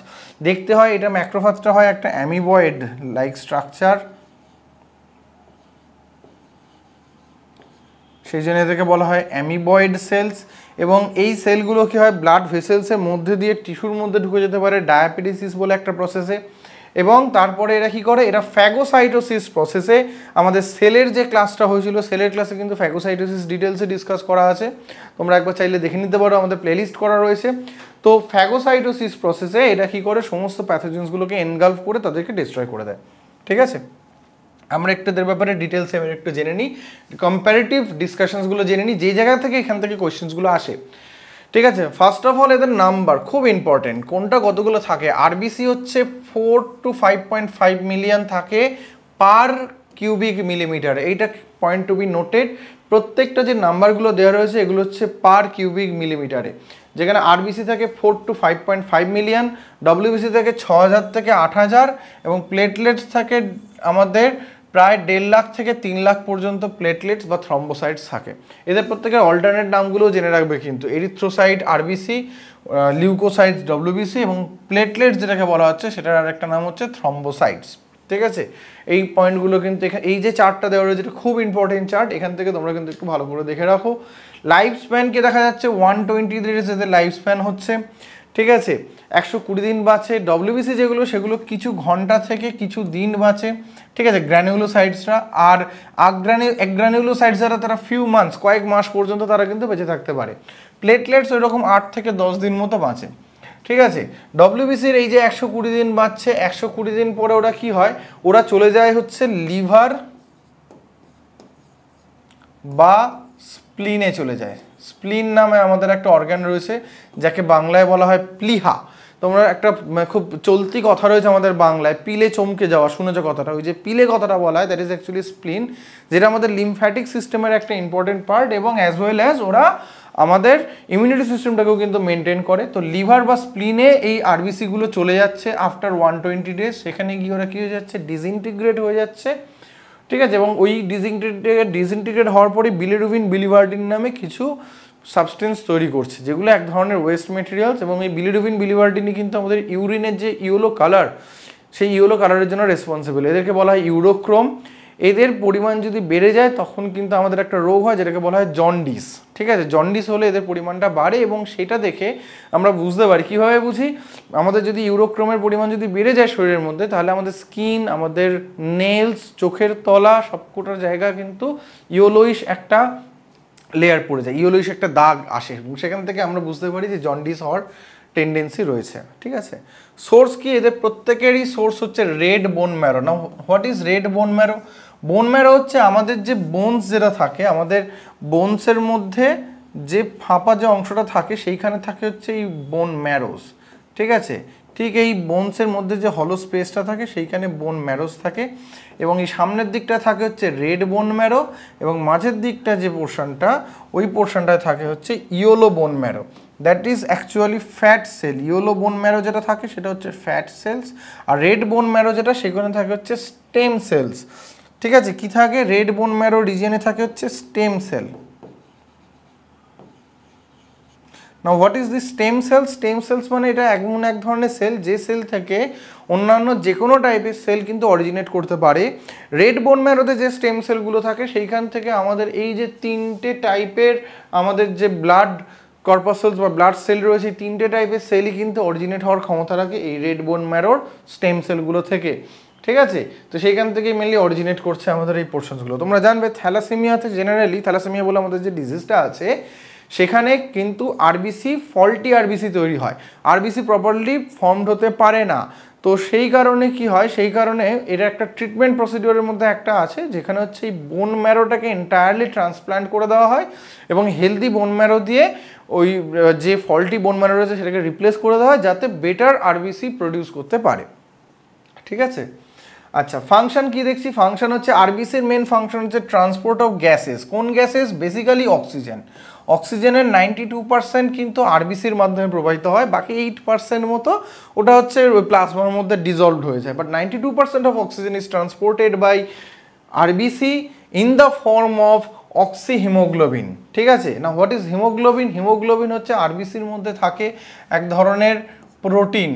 দেখতে হয় এটা, ম্যাক্রোফাজটা হয় একটা অ্যামিবয়েড লাইক স্ট্রাকচার, সেই জন্য এদেরকে বলা হয় অ্যামিবয়েড সেলস। এবং এই সেলগুলো কী হয়, ব্লাড ভেসেলসের মধ্যে দিয়ে টিস্যুর মধ্যে ঢুকে যেতে পারে ডায়াপিটিসিস বলে একটা প্রসেসে। এবং তারপরে এরা কী করে, এরা ফ্যাগোসাইটোসিস প্রসেসে, আমাদের সেলের যে ক্লাসটা হয়েছিল সেলের ক্লাসে কিন্তু ফ্যাগোসাইটোসিস ডিটেলসে ডিসকাস করা আছে, তোমরা একবার চাইলে দেখে নিতে পারো, আমাদের প্লেলিস্ট করা রয়েছে। তো ফ্যাগোসাইটোসিস প্রসেসে এটা কী করে, সমস্ত প্যাথোজেন্সগুলোকে এনগালফ করে তাদেরকে ডিস্ট্রয় করে দেয়, ঠিক আছে। আমরা একটু এদের ব্যাপারে ডিটেলসে একটু জেনে নিই, কম্প্যারেটিভ ডিসকাশনসগুলো জেনে নিই, যে জায়গা থেকে এখান থেকে কোয়েশ্চেন্সগুলো আসে, ঠিক আছে। ফার্স্ট অফ অল এদের নাম্বার খুব ইম্পর্টেন্ট, কোনটা কতগুলো থাকে। আরবিসি হচ্ছে 4 to 5.5 মিলিয়ন থাকে পার কিউবিক মিলিমিটার, এইটা পয়েন্ট টু বি নোটেড। প্রত্যেকটা যে নাম্বারগুলো দেওয়া রয়েছে এগুলো হচ্ছে পার কিউবিক মিলিমিটারে, যেখানে আরবিসি থাকে 4 to 5.5 মিলিয়ন, ডব্লিউবিসি থাকে 6000 থেকে 8000, এবং প্লেটলেটস থাকে আমাদের প্রায় 1.5 লাখ থেকে 3 লাখ পর্যন্ত প্লেটলেটস বা থ্রম্বোসাইটস থাকে। এদের প্রত্যেকের অল্টারনেট নামগুলোও জেনে রাখবে কিন্তু, এরিথ্রোসাইট আরবিসি, লিউকোসাইটস ডব্লিউবিসি, এবং প্লেটলেটস যেটাকে বলা হচ্ছে সেটার আরেকটা নাম হচ্ছে থ্রম্বোসাইটস, ঠিক আছে। এই পয়েন্টগুলো কিন্তু এই যে চার্টটা দেওয়া রয়েছে এটা খুব ইম্পর্টেন্ট চার্ট, এখান থেকে তোমরা কিন্তু একটু ভালো করে দেখে রাখো। লাইফ স্প্যানকে দেখা যাচ্ছে 120 ডেজ এদের লাইফ স্প্যান হচ্ছে, ঠিক আছে। 120 দিন বাঁচে। ডব্লিউবিসি যেগুলো সেগুলো কিছু ঘন্টা থেকে কিছু দিন বাঁচে, ঠিক আছে, গ্র্যানুলোসাইটসরা। আর অ্যাগ্রানুলোসাইটস যারা, তারা ফিউ মান্থস, কয়েক মাস পর্যন্ত তারা কিন্তু বেঁচে থাকতে পারে। প্লেটলেটস ওই রকম 8 থেকে 10 দিন মতো বাঁচে, ঠিক আছে। ডব্লিউবিসির এই যে 120 দিন বাঁচছে, 120 দিন পরে ওরা কি হয়, ওরা চলে যায় হচ্ছে লিভার বা স্প্লিনে চলে যায়। স্প্লিন নামে আমাদের একটা অর্গান রয়েছে যাকে বাংলায় বলা হয় প্লিহা। তোমরা একটা খুব চলতি কথা রয়েছে আমাদের বাংলায়, পিলে চমকে যাওয়া, শুনেছো কথাটা, ওই যে পিলে কথাটা বলা হয়, দ্যাট ইজ অ্যাকচুয়ালি স্প্লিন, যেটা আমাদের লিমফ্যাটিক সিস্টেমের একটা ইম্পর্টেন্ট পার্ট, এবং অ্যাজ ওয়েল অ্যাজ ওরা আমাদের ইমিউনিটি সিস্টেমটাকেও কিন্তু মেনটেন করে। তো লিভার বা স্প্লিনে এই আরবিসিগুলো চলে যাচ্ছে আফটার 120 ডেজ, সেখানে গিয়ে ওরা কী হয়ে যাচ্ছে, ডিসইন্টিগ্রেট হয়ে যাচ্ছে, ঠিক আছে। এবং ওই ডিসইন্টিগ্রেট হওয়ার পরে বিলিরুবিন নামে কিছু সাবস্টেন্স তৈরি করছে, যেগুলো এক ধরনের ওয়েস্ট মেটেরিয়ালস। এবং এই বিলিরুবিনই কিন্তু আমাদের ইউরিনের যে ইয়েলো কালার, সেই ইয়েলো কালারের জন্য রেসপন্সিবল। এদেরকে বলা হয় ইউরোক্রোম। এদের পরিমাণ যদি বেড়ে যায় তখন কিন্তু আমাদের একটা রোগ হয় যেটাকে বলা হয় জন্ডিস, ঠিক আছে। জন্ডিস হলে এদের পরিমাণটা বাড়ে, এবং সেটা দেখে আমরা বুঝতে পারি, কীভাবে বুঝি, আমাদের যদি ইউরোক্রোমের পরিমাণ যদি বেড়ে যায় শরীরের মধ্যে, তাহলে আমাদের স্কিন, আমাদের নেলস, চোখের তলা, সবকটার জায়গা কিন্তু ইয়েলোইশ একটা লেয়ার পড়ে যায়, ইয়েলোইশ একটা দাগ আসে, এবং সেখান থেকে আমরা বুঝতে পারি যে জন্ডিস হওয়ার টেন্ডেন্সি রয়েছে, ঠিক আছে। সোর্স কি, এদের প্রত্যেকেরই সোর্স হচ্ছে রেড বোন ম্যারো। না, what is red bone marrow? Bone marrow হচ্ছে আমাদের যে বোনস যেটা থাকে, আমাদের বোনসের মধ্যে যে ফাঁপা যে অংশটা থাকে সেইখানে থাকে হচ্ছে এই বোন ম্যারোস, ঠিক আছে। ঠিক এই বোনসের মধ্যে যে হলো স্পেসটা থাকে সেইখানে বোন ম্যারোস থাকে, এবং এই সামনের দিকটা থাকে হচ্ছে রেড বোন ম্যারো, এবং মাঝের দিকটা যে পোর্শনটা, ওই পোর্শনটায় থাকে হচ্ছে yellow bone marrow, that is actually fat sell. Yellow bone marrow যেটা থাকে সেটা হচ্ছে ফ্যাট সেলস, আর রেড বোন ম্যারো যেটা, সেখানে থাকে হচ্ছে স্টেম সেলস, ঠিক আছে, কি থাকে রেড বোন ম্যারো রিজিয়নে থাকে হচ্ছে stem cell. Now what is this stem cells? Stem cells মানে এটা এমন এক ধরনের সেল যে সেল থেকে অন্যান্য যে কোনো টাইপের সেল কিন্তু অরিজিনেট করতে পারে। রেড বোন ম্যারোতে যে স্টেম সেলগুলো থাকে সেইখান থেকে আমাদের এই যে তিনটে টাইপের আমাদের যে ব্লাড কর্পাসেলস বা ব্লাড সেল রয়েছে, তিনটে টাইপের সেলই কিন্তু অরিজিনেট হওয়ার ক্ষমতা রাখে এই রেড বোন ম্যারোর স্টেম সেলগুলো থেকে। ঠিক আছে, তো সেইখান থেকে মেনলি অরিজিনেট করছে আমাদের এই পোর্শনসগুলো। তোমরা জানবে থ্যালাসেমিয়াতে জেনারেলি, থ্যালাসেমিয়া বলে আমাদের যে ডিজিজটা আছে সেখানে কিন্তু আরবিসি ফল্টি আরবিসি তৈরি হয়, আরবিসি প্রপারলি ফর্মড হতে পারে না। তো সেই কারণে কি হয়, সেই কারণে এটা একটা ট্রিটমেন্ট প্রসিডিওরের মধ্যে একটা আছে যেখানে হচ্ছে এই বোন ম্যারোটাকে এন্টায়ারলি ট্রান্সপ্ল্যান্ট করে দেওয়া হয় এবং হেলদি বোন ম্যারো দিয়ে ওই যে ফল্টি বোন ম্যারো রয়েছে সেটাকে রিপ্লেস করে দেওয়া হয় যাতে বেটার আরবিসি প্রডিউস করতে পারে। ঠিক আছে, আচ্ছা ফাংশন কি দেখছি, ফাংশন হচ্ছে আরবিসির মেন ফাংশন হচ্ছে ট্রান্সপোর্ট অফ গ্যাসেস। কোন গ্যাসেস? Basically oxygen. অক্সিজেনের 92% কিন্তু আরবিসির মাধ্যমে প্রবাহিত হয়, বাকি 8% মতো ওটা হচ্ছে ওই প্লাজমার মধ্যে ডিজলভড হয়ে যায়, but 92% of oxygen is transported by RBC in the form of oxyhaemoglobin. ঠিক আছে, না হোয়াট ইজ হিমোগ্লোবিন? হিমোগ্লোবিন হচ্ছে আরবিসির মধ্যে থাকে এক ধরনের প্রোটিন,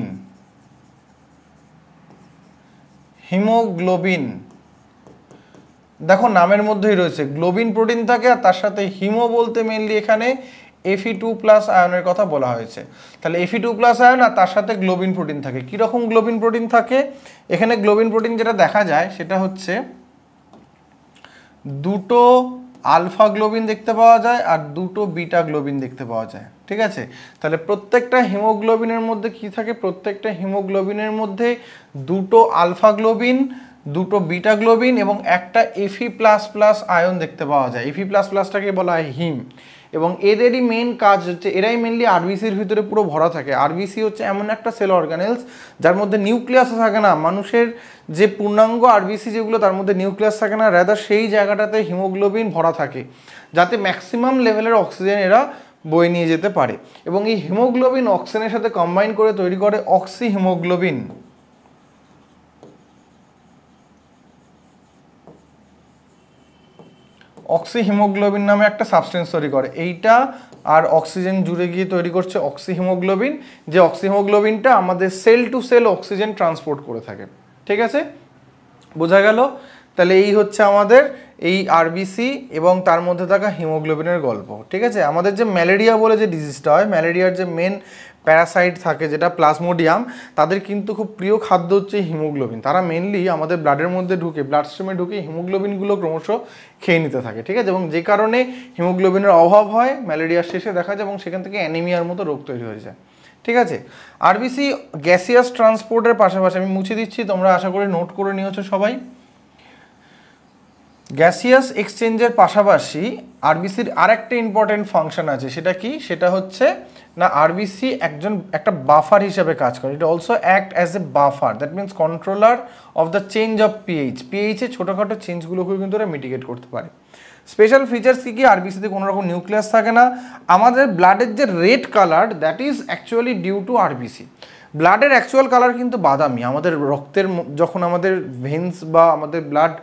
হিমোগ্লোবিন। দেখো নামের মধ্যেই রয়েছে গ্লোবিন প্রোটিন থাকে আর তার সাথে হিমো বলতে মেনলি এখানে Fe2+ আয়নের কথা বলা হয়েছে। তাহলে Fe2+ আয়ন আর তার সাথে গ্লোবিন প্রোটিন থাকে। কীরকম গ্লোবিন প্রোটিন থাকে? এখানে গ্লোবিন প্রোটিন যেটা দেখা যায় সেটা হচ্ছে দুটো আলফা গ্লোবিন দেখতে পাওয়া যায় আর দুটো বিটা গ্লোবিন দেখতে পাওয়া যায়। ঠিক আছে, তাহলে প্রত্যেকটা হিমোগ্লোবিনের মধ্যে কি থাকে? প্রত্যেকটা হিমোগ্লোবিনের মধ্যে দুটো আলফা গ্লোবিন, দুটো বিটা গ্লোবিন এবং একটা Fe++ আয়ন দেখতে পাওয়া যায়। Fe++টাকে বলা হয় হিম, এবং এদেরই মেন কাজ হচ্ছে এরাই মেনলি আরবিসির ভিতরে পুরো ভরা থাকে। আরবিসি হচ্ছে এমন একটা সেল অর্গানেলস যার মধ্যে নিউক্লিয়াস থাকে না। মানুষের যে পূর্ণাঙ্গ আরবিসি যেগুলো তার মধ্যে নিউক্লিয়াস থাকে না, রাদার সেই জায়গাটাতে হিমোগ্লোবিন ভরা থাকে যাতে ম্যাক্সিমাম লেভেলের অক্সিজেন এরা বয়ে নিয়ে যেতে পারে। এবং এই হিমোগ্লোবিন অক্সিজেনের সাথে কম্বাইন করে তৈরি করে অক্সি হিমোগ্লোবিন। অক্সি হিমোগ্লোবিন নামে একটা সাবস্টেন্স তৈরি করে, এইটা আর অক্সিজেন জুড়ে গিয়ে তৈরি করছে অক্সি হিমোগ্লোবিন, যে অক্সি হিমোগ্লোবিনটা আমাদের cell to cell oxygen transport করে থাকে। ঠিক আছে, বোঝা গেল? তাহলে এই হচ্ছে আমাদের এই আরবিসি এবং তার মধ্যে থাকা হিমোগ্লোবিনের গল্প। ঠিক আছে, আমাদের যে ম্যালেরিয়া বলে যে ডিজিজটা হয়, ম্যালেরিয়ার যে মেন প্যারাসাইট থাকে যেটা প্লাজমোডিয়াম, তাদের কিন্তু খুব প্রিয় খাদ্য হচ্ছে হিমোগ্লোবিন। তারা মেনলি আমাদের ব্লাডের মধ্যে ঢুকে, ব্লাড স্ট্রিমে ঢুকে হিমোগ্লোবিনগুলো ক্রমশ খেয়ে নিতে থাকে। ঠিক আছে, এবং যে কারণে হিমোগ্লোবিনের অভাব হয় ম্যালেরিয়ার শেষে দেখা যায় এবং সেখান থেকে অ্যানিমিয়ার মতো রোগ তৈরি হয়ে যায়। ঠিক আছে, আরবিসি গ্যাসিয়াস ট্রান্সপোর্টের পাশাপাশি, আমি মুছে দিচ্ছি তোমরা আশা করি নোট করে নিয়েছো সবাই, গ্যাসিয়াস এক্সচেঞ্জের পাশাপাশি আরবিসির আরেকটা ইম্পর্টেন্ট ফাংশন আছে। সেটা কি? সেটা হচ্ছে না আরবিসি একটা বাফার হিসেবে কাজ করে। It also act as a buffer, that means controller of the change of pH. পিএইচে ছোটোখাটো চেঞ্জগুলোকেও কিন্তু ওরা মিটিগেট করতে পারে। স্পেশাল ফিচার্স কী কী? আরবিসিতে কোনো রকম নিউক্লিয়াস থাকে না। আমাদের ব্লাডের যে red colour, that is actually due to RBC. ব্লাডের অ্যাকচুয়াল কালার কিন্তু বাদামি। আমাদের রক্তের যখন আমাদের ভেন্স বা আমাদের ব্লাড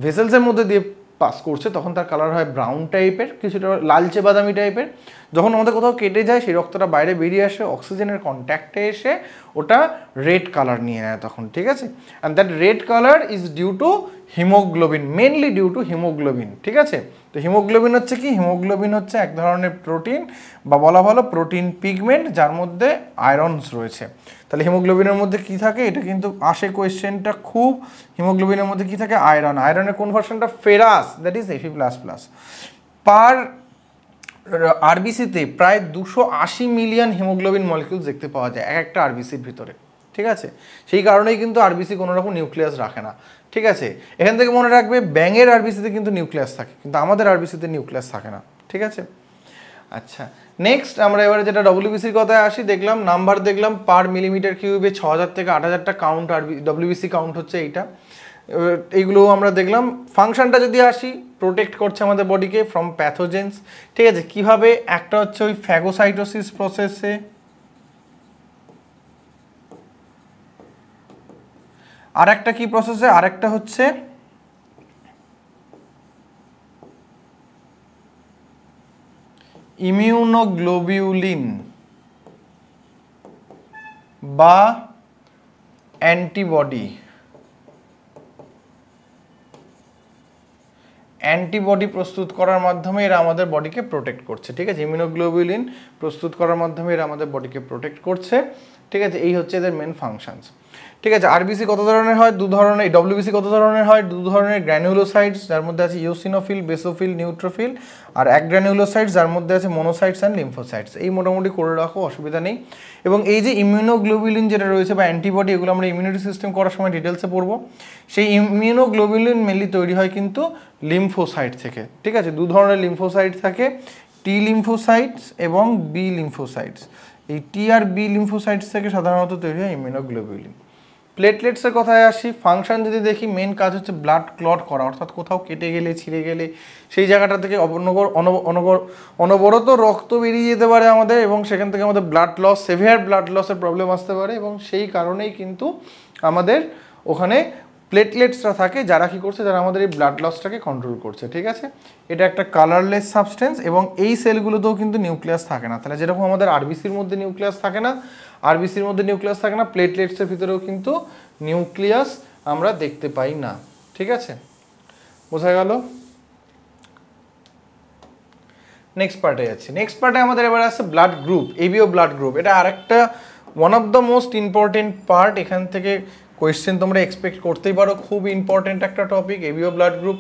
ভেসেলসের মধ্যে দিয়ে পাস করছে তখন তার কালার হয় ব্রাউন টাইপের, কিছুটা লালচে বাদামি টাইপের। যখন আমাদের কোথাও কেটে যায় সেই রক্তটা বাইরে বেরিয়ে আসে, অক্সিজেনের কন্ট্যাক্টে এসে ওটা রেড কালার নিয়ে নেয় তখন। ঠিক আছে, and that red colour is due to haemoglobin, mainly due to haemoglobin. ঠিক আছে, তো হিমোগ্লোবিন হচ্ছে কি? হিমোগ্লোবিন হচ্ছে এক ধরনের প্রোটিন বা বলা ভালো প্রোটিন পিগমেন্ট যার মধ্যে আয়রনস রয়েছে। তাহলে হিমোগ্লোবিনের মধ্যে কি থাকে? এটা কিন্তু আসে কোয়েশ্চেনটা খুব। হিমোগ্লোবিনের মধ্যে কি থাকে? আয়রন। আয়রনের কোন ভার্সনটা? Ferrous, that is Fe++। Per আরবিসিতে প্রায় 280 মিলিয়ন হিমোগ্লোবিন মলিকিউলস দেখতে পাওয়া যায় এক একটা আরবিসির ভিতরে। ঠিক আছে, সেই কারণেই কিন্তু আরবিসি কোনো রকম নিউক্লিয়াস রাখে না। ঠিক আছে, এখান থেকে মনে রাখবে ব্যাঙের আরবিসিতে কিন্তু নিউক্লিয়াস থাকে, কিন্তু আমাদের আরবিসিতে নিউক্লিয়াস থাকে না। ঠিক আছে, আচ্ছা নেক্সট আমরা এবারে যেটা ডব্লিউবিসির কথায় আসি, দেখলাম নাম্বার, দেখলাম পার মিলিমিটার কিউবে 6000 থেকে 8000টা কাউন্ট ডব্লিউবিসি কাউন্ট হচ্ছে এইটা, এইগুলো আমরা দেখলাম। ফাংশনটা যদি আসি, প্রোটেক্ট করছে আমাদের বডিকে ফ্রম প্যাথোজেন্স। ঠিক আছে, কিভাবে? একটা হচ্ছে ওই ফ্যাগোসাইটোসিস প্রসেসে, আর একটা কি প্রসেসে? আরেকটা হচ্ছে ইমিউনোগ্লোবিউলিন বা অ্যান্টিবডি প্রস্তুত করার মাধ্যমে এরা আমাদের বডিকে প্রোটেক্ট করছে, ঠিক আছে। ইমিউনোগ্লোবিউলিন প্রস্তুত করার মাধ্যমে এরা আমাদের বডিকে প্রোটেক্ট করছে, ঠিক আছে। এই হচ্ছে এদের মেন ফাংশনস, ঠিক আছে। আরবিসি কত ধরনের হয়? দু ধরনের। ডব্লিউবিসি কত ধরনের হয়? দু ধরনের। গ্র্যানুলোসাইটস, যার মধ্যে আছে ইওসিনোফিল, বেসোফিল, নিউট্রোফিল, আর এক গ্র্যানুলোসাইটস, যার মধ্যে আছে মোনোসাইটস অ্যান্ড লিম্ফোসাইটস। এই মোটামুটি করে রাখো, অসুবিধা নেই। এবং এই যে ইমিউনোগ্লোবিউলিন যেটা রয়েছে বা অ্যান্টিবডি, এগুলো আমরা ইমিউনিটি সিস্টেম করার সময় ডিটেলসে পড়বো। সেই ইমিউনোগ্লোবিউলিন মেনলি তৈরি হয় কিন্তু লিম্ফোসাইট থেকে, ঠিক আছে। দু ধরনের লিম্ফোসাইট থাকে, টি লিম্ফোসাইটস এবং বি লিম্ফোসাইটস। এই টি আর বি লিম্ফোসাইটস থেকে সাধারণত তৈরি হয় ইমিউনোগ্লোবিউলিন। প্লেটলেটসের কথায় আসি, ফাংশন যদি দেখি, মেন কাজ হচ্ছে ব্লাড ক্লট করা, অর্থাৎ কোথাও কেটে গেলে, ছিঁড়ে গেলে সেই জায়গাটা থেকে অনবরত রক্ত বেরিয়ে যেতে পারে আমাদের, এবং সেখান থেকে আমাদের ব্লাড লস, সেভিয়ার ব্লাড লসের প্রবলেম আসতে পারে, এবং সেই কারণেই কিন্তু আমাদের ওখানে প্লেটলেটসরা থাকে, যারা কি করছে, যারা আমাদের এই ব্লাড লসটাকে কন্ট্রোল করছে, ঠিক আছে। এটা একটা কালারলেস সাবস্টেন্স, এবং এই সেলগুলোতেও কিন্তু নিউক্লিয়াস থাকে না। তাহলে যেরকম আমাদের আরবিসির মধ্যে নিউক্লিয়াস থাকে না, প্লেটলেটসের ভিতরেও কিন্তু নিউক্লিয়াস আমরা দেখতে পাই না, ঠিক আছে। বোঝা গেল? নেক্সট পার্টে যাচ্ছি। নেক্সট পার্টে আমাদের এবার আছে blood group, ABO blood group. এটা আরেকটা one of the most important part. এখান থেকে কোয়েশ্চেন তোমরা এক্সপেক্ট করতেই পারো, খুব ইম্পর্টেন্ট একটা topic ABO blood group.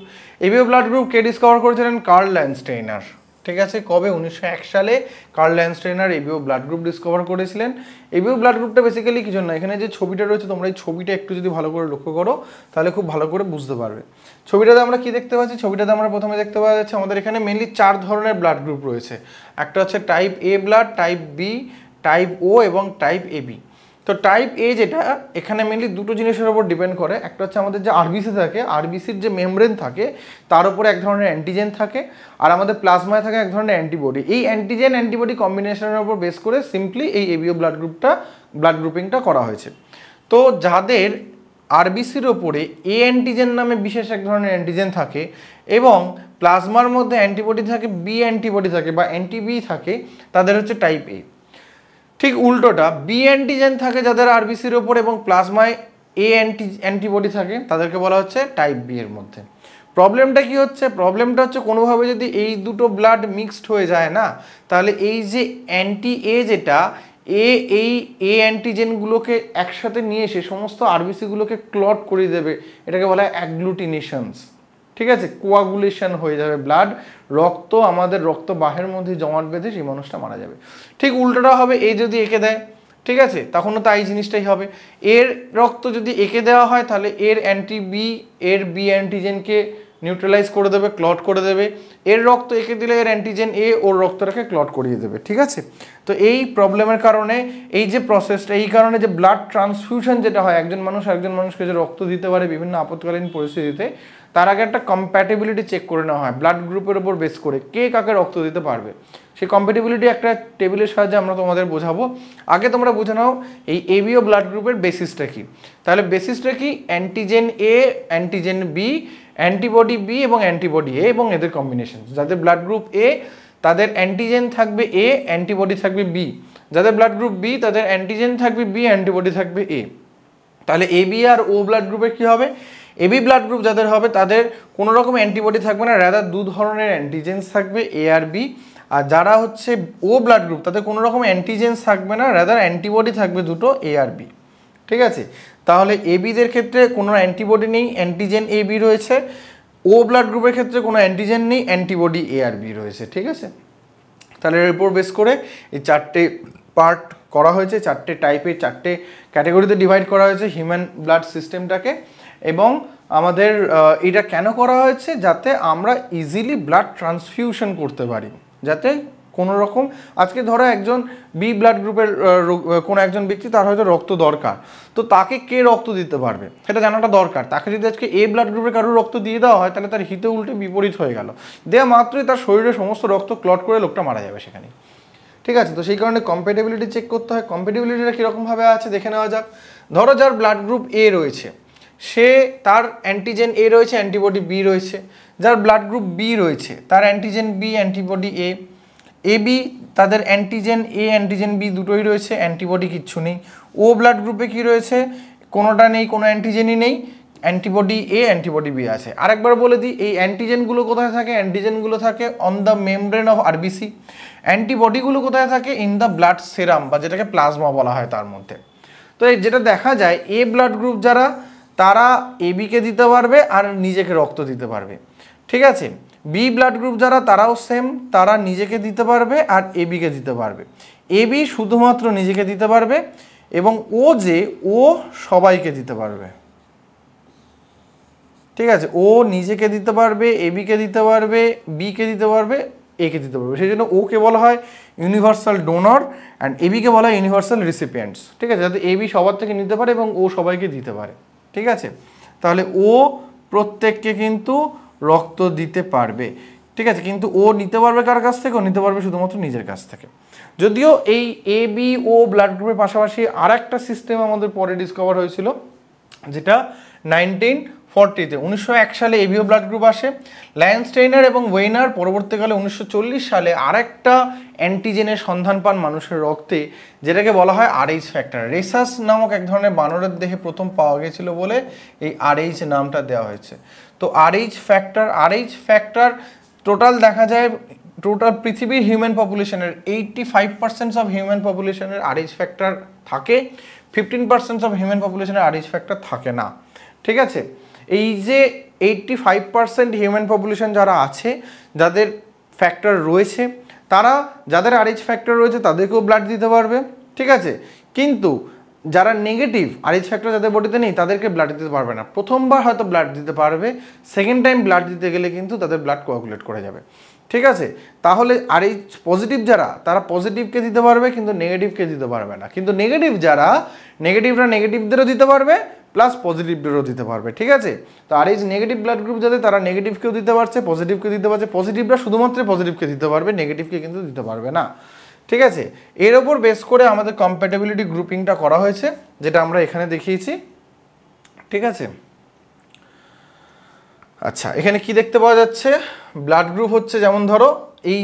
ABO blood group কে ডিসকভার করেছিলেন? কার্ল ল্যান্ডস্টেইনার, ঠিক আছে। কবে? 1901 সালে Karl Landsteiner ABO blood group discover করেছিলেন। এবিও ব্লাড গ্রুপটা বেসিক্যালি কিছু না, এখানে যে ছবিটা রয়েছে, তোমরা এই ছবিটা একটু যদি ভালো করে লক্ষ্য করো তাহলে খুব ভালো করে বুঝতে পারবে। ছবিটাতে আমরা কি দেখতে পাচ্ছি? ছবিটাতে আমরা প্রথমে দেখতে পাওয়া যাচ্ছে আমাদের এখানে মেনলি 4 ধরনের ব্লাড গ্রুপ রয়েছে। একটা হচ্ছে টাইপ এ ব্লাড, টাইপ বি, টাইপ ও এবং টাইপ এবি। তো টাইপ এ যেটা, এখানে মেনলি দুটো জিনিসের উপর ডিপেন্ড করে। একটা হচ্ছে আমাদের যে আরবিসি থাকে, আরবিসির যে মেমব্রেন থাকে তার উপরে এক ধরনের অ্যান্টিজেন থাকে, আর আমাদের প্লাজমায় থাকে এক ধরনের অ্যান্টিবডি। এই অ্যান্টিজেন অ্যান্টিবডি কম্বিনেশনের উপর বেস করে সিম্পলি এই এবিও ব্লাড গ্রুপিংটা করা হয়েছে। তো যাদের আরবিসির ওপরে এ অ্যান্টিজেন নামে বিশেষ এক ধরনের অ্যান্টিজেন থাকে, এবং প্লাজমার মধ্যে অ্যান্টিবডি থাকে, বি অ্যান্টিবডি থাকে বা অ্যান্টিবি থাকে, তাদের হচ্ছে টাইপ এ। ঠিক উল্টোটা, বি অ্যান্টিজেন থাকে যাদের আরবিসির ওপর এবং প্লাজমায় এ অ্যান্টিবডি থাকে, তাদেরকে বলা হচ্ছে টাইপ বি এর মধ্যে। প্রবলেমটা কি হচ্ছে? প্রবলেমটা হচ্ছে কোনোভাবে যদি এই দুটো ব্লাড মিক্সড হয়ে যায় না, তাহলে এই যে অ্যান্টি এ যেটা, এই এ অ্যান্টিজেনগুলোকে একসাথে নিয়ে এসে সমস্ত আরবিসিগুলোকে ক্লট করে দেবে, এটাকে বলা হয় অ্যাগ্লুটিনেশনস, ঠিক আছে। কোয়াগুলেশন হয়ে যাবে ব্লাড, রক্ত আমাদের রক্ত বাহের মধ্যে জমাট বেঁধে সেই মানুষটা মারা যাবে। ঠিক উল্টোটা হবে, এ যদি এঁকে দেয়, ঠিক আছে, তখনও তাই জিনিসটাই হবে। এর রক্ত যদি এঁকে দেওয়া হয়, তাহলে এর অ্যান্টি বি এর বি অ্যান্টিজেনকে নিউট্রালাইজ করে দেবে, ক্লট করে দেবে। এর রক্ত এঁকে দিলে এর অ্যান্টিজেন এ ওর রক্তটাকে ক্লট করিয়ে দেবে, ঠিক আছে। তো এই প্রবলেমের কারণে এই যে প্রসেসটা, এই কারণে যে ব্লাড ট্রান্সফিউশন যেটা হয়, একজন মানুষকে যে রক্ত দিতে পারে বিভিন্ন আপৎকালীন পরিস্থিতিতে, তার আগে একটা কম্প্যাটিবিলিটি চেক করে নেওয়া হয় ব্লাড গ্রুপের উপর বেস করে, কে কাকে রক্ত দিতে পারবে। সেই কম্প্যাটিবিলিটি একটা টেবিলের সাহায্যে আমরা তোমাদের বোঝাবো। আগে তোমরা বুঝে নাও এই এবিও ব্লাড গ্রুপের বেসিসটা কি। তাহলে বেসিসটা কি? Antigen A, antigen B, antibody B এবং অ্যান্টিবডি এ এবং এদের কম্বিনেশন। যাদের ব্লাড গ্রুপ এ তাদের অ্যান্টিজেন থাকবে এ, অ্যান্টিবডি থাকবে বি। যাদের ব্লাড গ্রুপ বি তাদের অ্যান্টিজেন থাকবে বি, অ্যান্টিবডি থাকবে এ। তাহলে এবি আর ও ব্লাড গ্রুপের কী হবে? এবি ব্লাড গ্রুপ যাদের হবে তাদের কোনো রকম অ্যান্টিবডি থাকবে না, রাদার দু ধরনের অ্যান্টিজেন্স থাকবে এ আর বি। আর যারা হচ্ছে ও ব্লাড গ্রুপ তাদের কোনো রকম অ্যান্টিজেন্স থাকবে না, রাদার অ্যান্টিবডি থাকবে দুটো এ আর বি, ঠিক আছে। তাহলে এবিদের ক্ষেত্রে কোনো অ্যান্টিবডি নেই, অ্যান্টিজেন এ বি রয়েছে। ও ব্লাড গ্রুপের ক্ষেত্রে কোনো অ্যান্টিজেন নেই, অ্যান্টিবডি এ আর বি রয়েছে, ঠিক আছে। তাহলে এর উপর বেস করে এই 4টে পার্ট করা হয়েছে, 4টে টাইপে 4টে ক্যাটাগরিতে ডিভাইড করা হয়েছে হিউম্যান ব্লাড সিস্টেমটাকে। এবং আমাদের এটা কেন করা হয়েছে? যাতে আমরা ইজিলি ব্লাড ট্রান্সফিউশন করতে পারি, যাতে কোনো রকম, আজকে ধরো একজন বি ব্লাড গ্রুপের কোনো একজন ব্যক্তি, তার হয়তো রক্ত দরকার, তো তাকে কে রক্ত দিতে পারবে সেটা জানাটা দরকার। তাকে যদি আজকে এ ব্লাড গ্রুপের কারোর রক্ত দিয়ে দেওয়া হয়, তাহলে তার হিতে উল্টে বিপরীত হয়ে গেল, দেওয়া মাত্রই তার শরীরে সমস্ত রক্ত ক্লট করে লোকটা মারা যাবে সেখানে, ঠিক আছে। তো সেই কারণে কম্প্যাটিবিলিটি চেক করতে হয়। কম্প্যাটিবিলিটিটা কীরকমভাবে আছে দেখে নেওয়া যাক। ধরো যার ব্লাড গ্রুপ এ রয়েছে, সে তার অ্যান্টিজেন এ রয়েছে, অ্যান্টিবডি বি রয়েছে। যার ব্লাড গ্রুপ বি রয়েছে তার অ্যান্টিজেন বি, অ্যান্টিবডি এ। এবি তাদের অ্যান্টিজেন এ অ্যান্টিজেন বি দুটোই রয়েছে, অ্যান্টিবডি কিচ্ছু নেই। ও ব্লাড গ্রুপে কি রয়েছে, কোনোটা নেই, কোনো অ্যান্টিজেনই নেই, অ্যান্টিবডি এ অ্যান্টিবডি বি আছে। আরেকবার বলে দিই, এই অ্যান্টিজেনগুলো কোথায় থাকে, অ্যান্টিজেনগুলো থাকে on the membrane of RBC, অ্যান্টিবডিগুলো কোথায় থাকে, ইন দ্য ব্লাড সেরাম বা যেটাকে প্লাজমা বলা হয় তার মধ্যে। তো এই যেটা দেখা যায়, এ ব্লাড গ্রুপ যারা তারা এবিকে দিতে পারবে আর নিজেকে রক্ত দিতে পারবে, ঠিক আছে। বি ব্লাড গ্রুপ যারা তারাও সেম, তারা নিজেকে দিতে পারবে আর এবিকে দিতে পারবে। এবি শুধুমাত্র নিজেকে দিতে পারবে এবং ও যে ও সবাইকে দিতে পারবে, ঠিক আছে। ও নিজেকে দিতে পারবে, এবিকে দিতে পারবে, বিকে দিতে পারবে, একে দিতে পারবে। সেই জন্য ওকে বলা হয় ইউনিভার্সাল ডোনর অ্যান্ড এবিকে বলা হয় ইউনিভার্সাল রিসিপিয়েন্টস, ঠিক আছে, যাতে এবি সবার থেকে নিতে পারে এবং ও সবাইকে দিতে পারে, ঠিক আছে। তাহলে ও প্রত্যেককে কিন্তু রক্ত দিতে পারবে, ঠিক আছে, কিন্তু ও নিতে পারবে কার কাছ থেকে, ও নিতে পারবে শুধুমাত্র নিজের কাছ থেকে। যদিও এই এ বি ও ব্লাড গ্রুপের পাশাপাশি আর একটা সিস্টেম আমাদের পরে ডিসকভার হয়েছিল, যেটা 1940-তে 1901 সালে এবিও ব্লাড গ্রুপ আসে। লায়নস্টেইনার এবং ওয়েইনার পরবর্তীকালে 1940 সালে আরেকটা অ্যান্টিজেনের সন্ধান পান মানুষের রক্তে, যেটাকে বলা হয় আরএইচ ফ্যাক্টর। রেসাস নামক এক ধরনের বানরের দেহে প্রথম পাওয়া গেছিল বলে এই আরএইচ নামটা দেওয়া হয়েছে। তো আরএইচ ফ্যাক্টর টোটাল দেখা যায়, টোটাল পৃথিবীর হিউম্যান পপুলেশনের 85% অফ হিউম্যান পপুলেশনের আরএইচ ফ্যাক্টর থাকে, 15% অফ হিউম্যান পপুলেশনের আরএইচ ফ্যাক্টর থাকে না, ঠিক আছে। এই যে 85% হিউম্যান পপুলেশন যারা আছে, যাদের ফ্যাক্টর রয়েছে, তারা যাদের আরএইচ ফ্যাক্টর রয়েছে তাদেরকেও ব্লাড দিতে পারবে, ঠিক আছে। কিন্তু যারা নেগেটিভ আরএইচ ফ্যাক্টর যাদের বডিতে নেই তাদেরকে ব্লাড দিতে পারবে না। প্রথমবার হয়তো ব্লাড দিতে পারবে, সেকেন্ড টাইম ব্লাড দিতে গেলে কিন্তু তাদের ব্লাড কোয়াগুলেট করে যাবে, ঠিক আছে। তাহলে আরএইচ পজিটিভ যারা তারা পজিটিভকে দিতে পারবে কিন্তু নেগেটিভকে দিতে পারবে না, কিন্তু নেগেটিভ যারা নেগেটিভরা নেগেটিভদেরও দিতে পারবে প্লাস পজিটিভদেরও দিতে পারবে, ঠিক আছে। তো আরএইচ নেগেটিভ ব্লাড গ্রুপ যাদের তারা নেগেটিভকেও দিতে পারছে, পজিটিভকে দিতে পারছে, পজিটিভরা শুধুমাত্র পজিটিভকে দিতে পারবে, নেগেটিভকে কিন্তু দিতে পারবে না, ঠিক আছে। এর ওপর বেস করে আমাদের কম্প্যাটিবিলিটি গ্রুপিংটা করা হয়েছে, যেটা আমরা এখানে দেখিয়েছি, ঠিক আছে। আচ্ছা, এখানে কি দেখতে পাওয়া যাচ্ছে, ব্লাড গ্রুপ হচ্ছে যেমন ধরো এই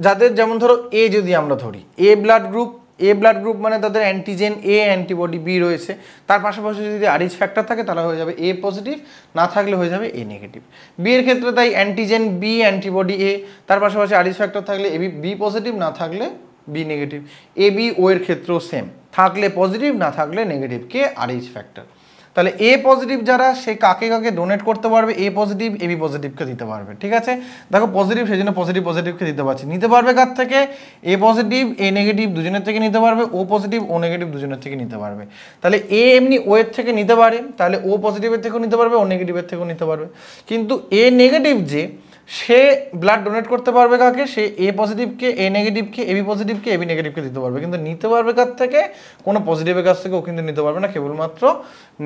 যাদের, যেমন ধরো এ যদি আমরা ধরি, এ ব্লাড গ্রুপ মানে তাদের অ্যান্টিজেন এ অ্যান্টিবডি বি রয়েছে, তার পাশাপাশি যদি আরএইচ ফ্যাক্টর থাকে তাহলে হয়ে যাবে এ পজিটিভ, না থাকলে হয়ে যাবে এ নেগেটিভ। বি এর ক্ষেত্রে তাই অ্যান্টিজেন বি অ্যান্টিবডি এ, তার পাশাপাশি আরএইচ ফ্যাক্টর থাকলে এবি বি পজিটিভ, না থাকলে বি নেগেটিভ। এ বি ও এর ক্ষেত্রেও সেম, থাকলে পজিটিভ, না থাকলে নেগেটিভ, কে আরএইচ ফ্যাক্টর। তাহলে এ পজিটিভ যারা সে কাকে কাকে ডোনেট করতে পারবে, এ পজিটিভ এবি পজিটিভকে দিতে পারবে, ঠিক আছে। দেখো পজিটিভ, সেই জন্য পজিটিভকে দিতে পারছি। নিতে পারবে কার থেকে, এ পজিটিভ এ নেগেটিভ দুজনের থেকে নিতে পারবে, ও পজিটিভ ও নেগেটিভ দুজনের থেকে নিতে পারবে। তাহলে এ এমনি ও এর থেকে নিতে পারে, তাহলে ও পজিটিভের থেকেও নিতে পারবে, ও নেগেটিভের থেকেও নিতে পারবে। কিন্তু এ নেগেটিভ যে, সে ব্লাড ডোনেট করতে পারবে কাকে, সে এ পজিটিভকে এ নেগেটিভকে এবি পজিটিভকে এবি নেগেটিভকে দিতে পারবে, কিন্তু নিতে পারবে কার থেকে, কোনো পজিটিভের কাছ থেকে ও কিন্তু নিতে পারবে না, কেবলমাত্র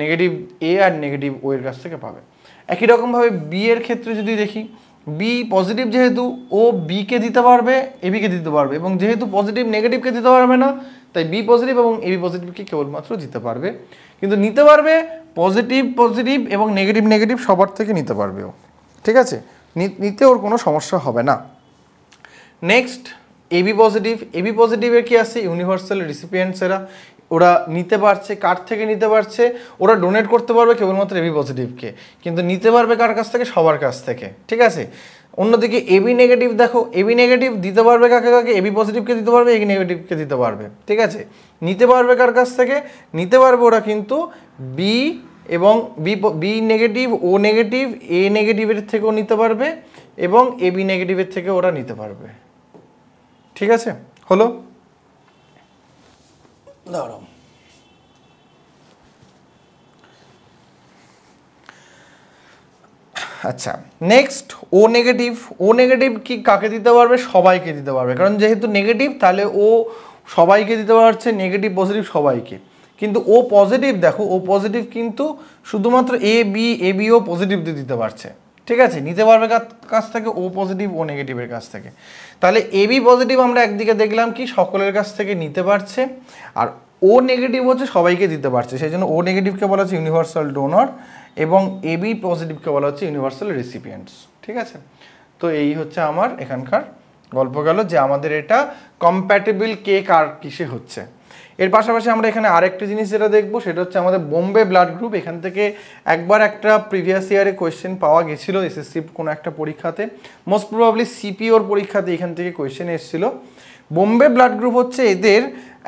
নেগেটিভ এ আর নেগেটিভ ও এর কাছ থেকে পাবে। একই রকমভাবে বি এর ক্ষেত্রে যদি দেখি, বি পজিটিভ যেহেতু ও বিকে দিতে পারবে এবিকে দিতে পারবে, এবং যেহেতু পজিটিভ নেগেটিভকে দিতে পারবে না, তাই বি পজিটিভ এবং এবি পজিটিভকে কেবলমাত্র দিতে পারবে, কিন্তু নিতে পারবে পজিটিভ এবং নেগেটিভ সবার থেকে নিতে পারবে ও, ঠিক আছে। নিতে ওর কোনো সমস্যা হবে না। নেক্সট এবি পজিটিভের কি আছে, ইউনিভার্সাল রিসিপিয়েন্টসেরা, ওরা নিতে পারছে, কার থেকে নিতে পারছে, ওরা ডোনেট করতে পারবে কেবলমাত্র এবি পজিটিভকে, কিন্তু নিতে পারবে কার কাছ থেকে, সবার কাছ থেকে, ঠিক আছে। অন্যদিকে এবি নেগেটিভ দেখো, এবি নেগেটিভ দিতে পারবে কাকে কাকে, এবি পজিটিভকে দিতে পারবে, এবি নেগেটিভকে দিতে পারবে, ঠিক আছে। নিতে পারবে কার কাছ থেকে, নিতে পারবে ওরা কিন্তু বি এবং B negative O negative A নেগেটিভের থেকেও নিতে পারবে এবং এবি নেগেটিভের থেকে ওরা নিতে পারবে, ঠিক আছে। হলো, দাঁড়াও, আচ্ছা নেক্সট ও নেগেটিভ কি কাকে দিতে পারবে, সবাইকে দিতে পারবে, কারণ যেহেতু নেগেটিভ তাহলে ও সবাইকে দিতে পারছে, নেগেটিভ পজিটিভ সবাইকে। কিন্তু ও পজিটিভ দেখো, ও পজিটিভ কিন্তু শুধুমাত্র এবিও পজিটিভ দিতে পারছে, ঠিক আছে। নিতে পারবে কাছ থেকে, ও পজিটিভ ও নেগেটিভের কাছ থেকে। তাহলে এবি পজিটিভ আমরা একদিকে দেখলাম কি সকলের কাছ থেকে নিতে পারছে, আর ও নেগেটিভ হচ্ছে সবাইকে দিতে পারছে, সেই জন্য ও নেগেটিভকে বলা হচ্ছে ইউনিভার্সাল ডোনর এবং এবি পজিটিভকে বলা হচ্ছে ইউনিভার্সাল রেসিপিয়েন্টস, ঠিক আছে। তো এই হচ্ছে আমার এখানকার গল্প গেল যে আমাদের এটা কম্প্যাটেবল কে কার কিসে হচ্ছে। এর পাশাপাশি আমরা এখানে আরেকটা জিনিস যেটা দেখবো সেটা হচ্ছে আমাদের বোম্বে ব্লাড গ্রুপ। এখান থেকে একবার একটা প্রিভিয়াস ইয়ারে কোয়েশ্চেন পাওয়া গেছিলো এসএসসি কোনো একটা পরীক্ষাতে, মোস্ট প্রবাবলি সিপিওর পরীক্ষাতে এখান থেকে কোয়েশ্চেন এসেছিল। বোম্বে ব্লাড গ্রুপ হচ্ছে এদের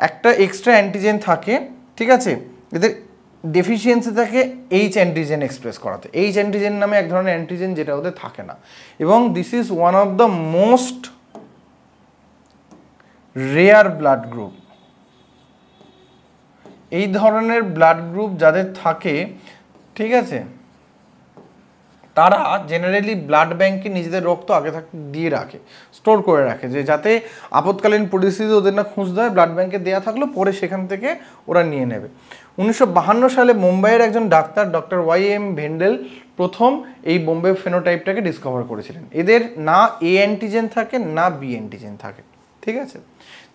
একটা এক্সট্রা অ্যান্টিজেন থাকে, ঠিক আছে, এদের ডেফিসিয়েন্সি থাকে এইচ অ্যান্টিজেন এক্সপ্রেস করাতে। এইচ অ্যান্টিজেন নামে এক ধরনের অ্যান্টিজেন যেটা ওদের থাকে না, এবং this is one of the most rare blood group. এই ধরনের ব্লাড গ্রুপ যাদের থাকে, ঠিক আছে, তারা জেনারেলি ব্লাড ব্যাংকে নিজেদের রক্ত আগে থাকতে দিয়ে রাখে, স্টোর করে রাখে, যে যাতে আপৎকালীন পরিস্থিতি ওদের না খুঁজতে হয়, ব্লাড ব্যাংকে দেওয়া থাকলো পরে সেখান থেকে ওরা নিয়ে নেবে। 1952 সালে মুম্বাইয়ের একজন ডাক্তার ডক্টর ওয়াই.এম. ভেন্ডেল প্রথম এই বোম্বে ফেনোটাইপটাকে ডিসকভার করেছিলেন। এদের না এ অ্যান্টিজেন থাকে না বি অ্যান্টিজেন থাকে, ঠিক আছে।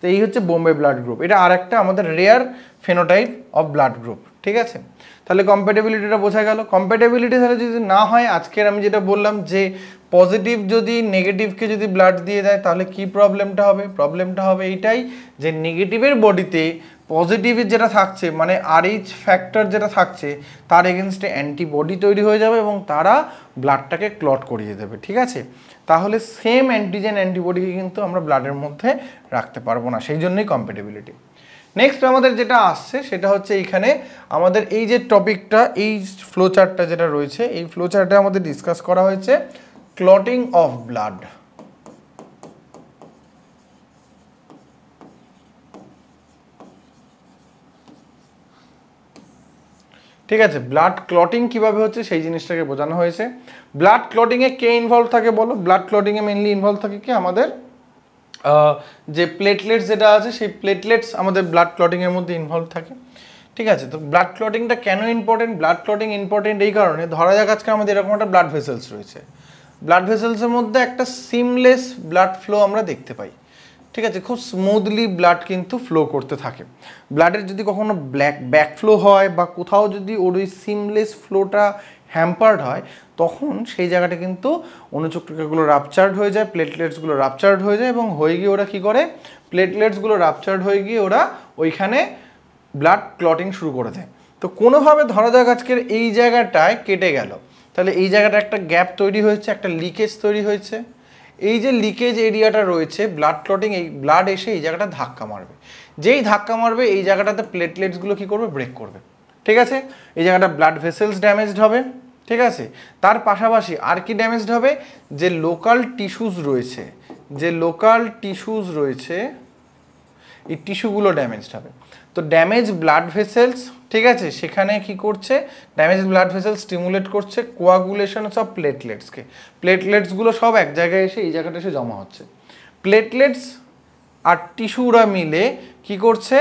তো এই হচ্ছে বোম্বে ব্লাড গ্রুপ, এটা আরেকটা আমাদের rare phenotype of blood group, ঠিক আছে। তাহলে কম্প্যাটেবিলিটিটা বোঝা গেল। কম্প্যাটেবিলিটি তাহলে যদি না হয়, আজকের আমি যেটা বললাম যে পজিটিভ যদি নেগেটিভকে যদি ব্লাড দিয়ে দেয় তাহলে কি প্রবলেমটা হবে? প্রবলেমটা হবে এইটাই যে নেগেটিভের বডিতে পজিটিভের যেটা থাকছে মানে আরএইচ ফ্যাক্টর যেটা থাকছে তার এগেনস্টে অ্যান্টিবডি তৈরি হয়ে যাবে এবং তারা ব্লাডটাকে ক্লট করিয়ে দেবে, ঠিক আছে। তাহলে সেম অ্যান্টিজেন অ্যান্টিবডিকে কিন্তু আমরা ব্লাডের মধ্যে রাখতে পারবো না, সেই জন্যই কম্প্যাটেবিলিটি। নেক্সট আমাদের যেটা আসছে সেটা হচ্ছে এইখানে আমাদের এই যে টপিকটা, এই ফ্লোচার্টটা যেটা রয়েছে, এই ফ্লোচার্টে আমাদের ডিসকাস করা হয়েছে ক্লটিং অফ ব্লাড। ঠিক আছে, ব্লাড ক্লটিং কিভাবে হচ্ছে সেই জিনিসটাকে বোঝানো হয়েছে। ব্লাড ক্লটিংয়ে কে ইনভলভ থাকে বলো? ব্লাড ক্লটিংয়ে মেনলি ইনভলভ থাকে কি আমাদের যে প্লেটলেটস যেটা আছে সেই প্লেটলেটস আমাদের ব্লাড ক্লটিংয়ের মধ্যে ইনভলভ থাকে, ঠিক আছে। তো ব্লাড ক্লটিংটা কেন ইম্পর্টেন্ট? ব্লাড ক্লটিং ইম্পর্টেন্ট এই কারণে, ধরা যাক আজকে আমাদের এরকম একটা ব্লাড ভেসেলস রয়েছে, ব্লাড ভেসেলসের মধ্যে একটা সিমলেস ব্লাড ফ্লো আমরা দেখতে পাই, ঠিক আছে, খুব স্মুথলি ব্লাড কিন্তু ফ্লো করতে থাকে। ব্লাডের যদি কখনো ব্যাক ফ্লো হয় বা কোথাও যদি ওর ওই সিমলেস ফ্লোটা হ্যাম্পার্ড হয় তখন সেই জায়গাটা কিন্তু অনুচক্রিকাগুলো রাপচার্ড হয়ে যায়, প্লেটলেটসগুলো রাপচার্ড হয়ে যায় এবং হয়ে গিয়ে ওরা কী করে, প্লেটলেটসগুলো রাপচার্ড হয়ে গিয়ে ওরা ওইখানে ব্লাড ক্লটিং শুরু করে দেয়। তো কোনোভাবে ধরা যাক আজকের এই জায়গাটায় কেটে গেল, তাহলে এই জায়গাটা একটা গ্যাপ তৈরি হয়েছে, একটা লিকেজ তৈরি হয়েছে। এই যে লিকেজ এরিয়াটা রয়েছে ব্লাড ক্লটিং, এই ব্লাড এসে এই জায়গাটা ধাক্কা মারবে, যেই ধাক্কা মারবে এই জায়গাটাতে প্লেটলেটসগুলো কী করবে, ব্রেক করবে, ঠিক আছে। এই জায়গাটা ব্লাড ভেসেলস ড্যামেজড হবে, ঠিক আছে। তার পাশাপাশি আর কি ড্যামেজড হবে, যে লোকাল টিস্যুস রয়েছে, যে লোকাল টিস্যুস রয়েছে এই টিস্যুগুলো ড্যামেজড হবে। তো ড্যামেজ ব্লাড ভেসেলস, ঠিক আছে, সেখানে কি করছে, ড্যামেজ ব্লাড ভেসেলস স্টিমুলেট করছে কোয়াগুলেশন সব প্লেটলেটসকে, প্লেটলেটসগুলো সব এক জায়গায় এসে এই জায়গাটা এসে জমা হচ্ছে। প্লেটলেটস আর টিস্যুরা মিলে কি করছে,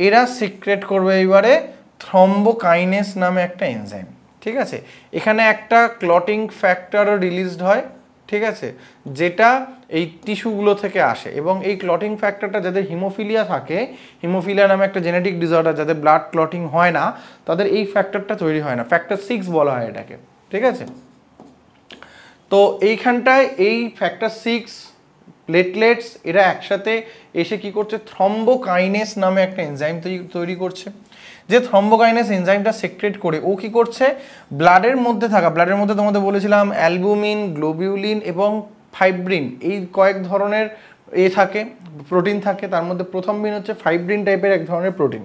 এরা সিক্রেট করবে এবারে থ্রম্বোকাইনেস নামে একটা এনজাইম, ঠিক আছে। এখানে একটা ক্লটিং ফ্যাক্টরও রিলিজড হয়, ঠিক আছে, যেটা এই টিস্যুগুলো থেকে আসে এবং এই ক্লটিং ফ্যাক্টরটা যাদের হিমোফিলিয়া থাকে, হিমোফিলিয়া নামে একটা জেনেটিক ডিসঅর্ডার, যাদের ব্লাড ক্লটিং হয় না তাদের এই ফ্যাক্টরটা তৈরি হয় না, ফ্যাক্টর 6 বলা হয় এটাকে, ঠিক আছে। তো এইখানটায় এই ফ্যাক্টর 6 প্লেটলেটস এরা একসাথে এসে কি করছে, থ্রম্বোকাইনেস নামে একটা এনজাইম তৈরি করছে, যে থ্রম্বোকাইনেস এনজাইমটা সেক্রেট করে ও কি করছে, ব্লাডের মধ্যে থাকা, ব্লাডের মধ্যে তোমাদের বলেছিলাম অ্যালবুমিন, গ্লোবিউলিন এবং ফাইব্রিন, এই কয়েক ধরনের থাকে, প্রোটিন থাকে। তার মধ্যে প্রথমবিন হচ্ছে ফাইব্রিন টাইপের এক ধরনের প্রোটিন।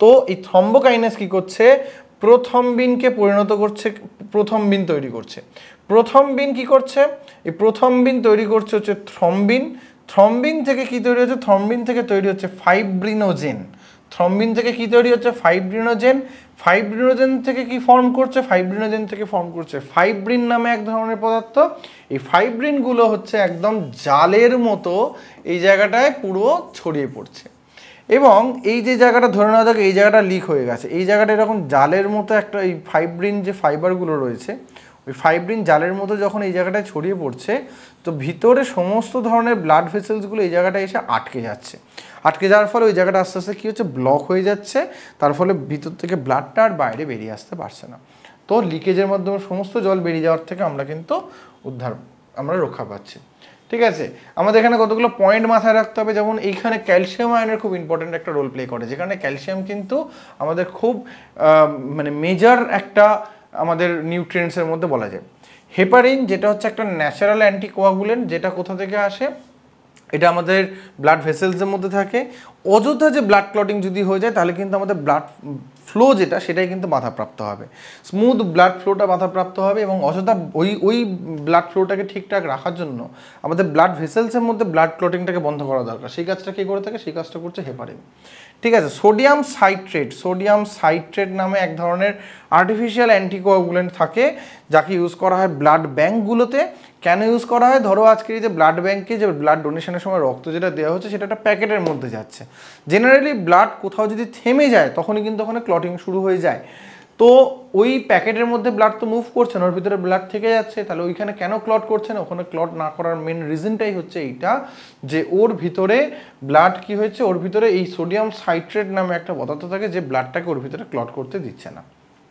তো এই থ্রম্বোকাইনেস কি করছে, প্রথমবিনকে পরিণত করছে, প্রথমবিন তৈরি করছে। প্রথমবিন কি করছে, এই প্রথমবিন তৈরি করছে হচ্ছে থ্রম্বিন। থ্রম্বিন থেকে কি তৈরি হচ্ছে, থ্রম্বিন থেকে তৈরি হচ্ছে ফাইব্রিনোজেন। থ্রম্বিন থেকে কি তৈরি হচ্ছে, ফাইব্রিনোজেন। ফাইব্রিনোজেন থেকে কি ফর্ম করছে, ফাইব্রিনোজেন থেকে ফর্ম করছে ফাইব্রিন নামে এক ধরনের পদার্থ। এই ফাইব্রিনগুলো হচ্ছে একদম জালের মতো এই জায়গাটায় পুরো ছড়িয়ে পড়ছে এবং এই যে জায়গাটা ধরে নেওয়া যাক এই জায়গাটা লিক হয়ে গেছে, এই জায়গাটা এরকম জালের মতো একটা, এই ফাইব্রিন যে ফাইবারগুলো রয়েছে ওই ফাইব্রিন জালের মতো যখন এই জায়গাটায় ছড়িয়ে পড়ছে তো ভিতরে সমস্ত ধরনের ব্লাড ভেসেলসগুলো এই জায়গাটায় এসে আটকে যাচ্ছে। আটকে যাওয়ার ফলে ওই জায়গাটা আস্তে আস্তে কী হচ্ছে, ব্লক হয়ে যাচ্ছে, তার ফলে ভিতর থেকে ব্লাডটা আর বাইরে বেরিয়ে আসতে পারছে না। তো লিকেজের মাধ্যমে সমস্ত জল বেরিয়ে যাওয়ার থেকে আমরা কিন্তু আমরা রক্ষা পাচ্ছি। ঠিক আছে, আমাদের এখানে কতগুলো পয়েন্ট মাথায় রাখতে হবে, যেমন এইখানে ক্যালসিয়াম আয়নের খুব ইম্পর্টেন্ট একটা রোল প্লে করে, যেখানে ক্যালসিয়াম কিন্তু আমাদের খুব মানে মেজর একটা আমাদের নিউট্রিয়েন্টসের মধ্যে বলা যায়। হেপারিন যেটা হচ্ছে একটা ন্যাচারাল অ্যান্টিকোয়াগুলেন্ট, যেটা কোথা থেকে আসে, এটা আমাদের ব্লাড ভেসেলসের মধ্যে থাকে। অযথা যে ব্লাড ক্লটিং যদি হয়ে যায় তাহলে কিন্তু আমাদের ব্লাড ফ্লো যেটা সেটাই কিন্তু বাধাপ্রাপ্ত হবে, স্মুথ ব্লাড ফ্লোটা বাধাপ্রাপ্ত হবে, এবং অযথা ওই ব্লাড ফ্লোটাকে ঠিকঠাক রাখার জন্য আমাদের ব্লাড ভেসেলসের মধ্যে ব্লাড ক্লটিংটাকে বন্ধ করা দরকার। সেই কাজটা কে করে থাকে, সেই কাজটা করছে হেপারিন। ঠিক আছে, সোডিয়াম সাইট্রেট নামে এক ধরনের আর্টিফিশিয়াল অ্যান্টিকোয়াগুলেন্ট থাকে, যাকে ইউজ করা হয় ব্লাড ব্যাঙ্কগুলোতে। কেন ইউজ করা হয়, ধরো আজকে যে ব্লাড ব্যাঙ্কে যে ব্লাড ডোনেশনের সময় রক্ত যেটা দেওয়া হচ্ছে সেটা একটা প্যাকেটের মধ্যে যাচ্ছে। জেনারেলি ব্লাড কোথাও যদি থেমে যায় তখনই কিন্তু ওখানে ক্লটিং শুরু হয়ে যায়। তো ওই প্যাকেটের মধ্যে ব্লাড তো মুভ করছে না, ওর ভিতরে ব্লাড থেকে যাচ্ছে, তাহলে ওইখানে কেন ক্লট করছে না, ওখানে ক্লট না করার মেন রিজনটাই হচ্ছে এইটা, যে ওর ভিতরে ব্লাড কি হয়েছে, ওর ভিতরে এই সোডিয়াম সাইট্রেট নামে একটা পদার্থ থাকে যে ব্লাডটাকে ওর ভিতরে ক্লট করতে দিচ্ছে না।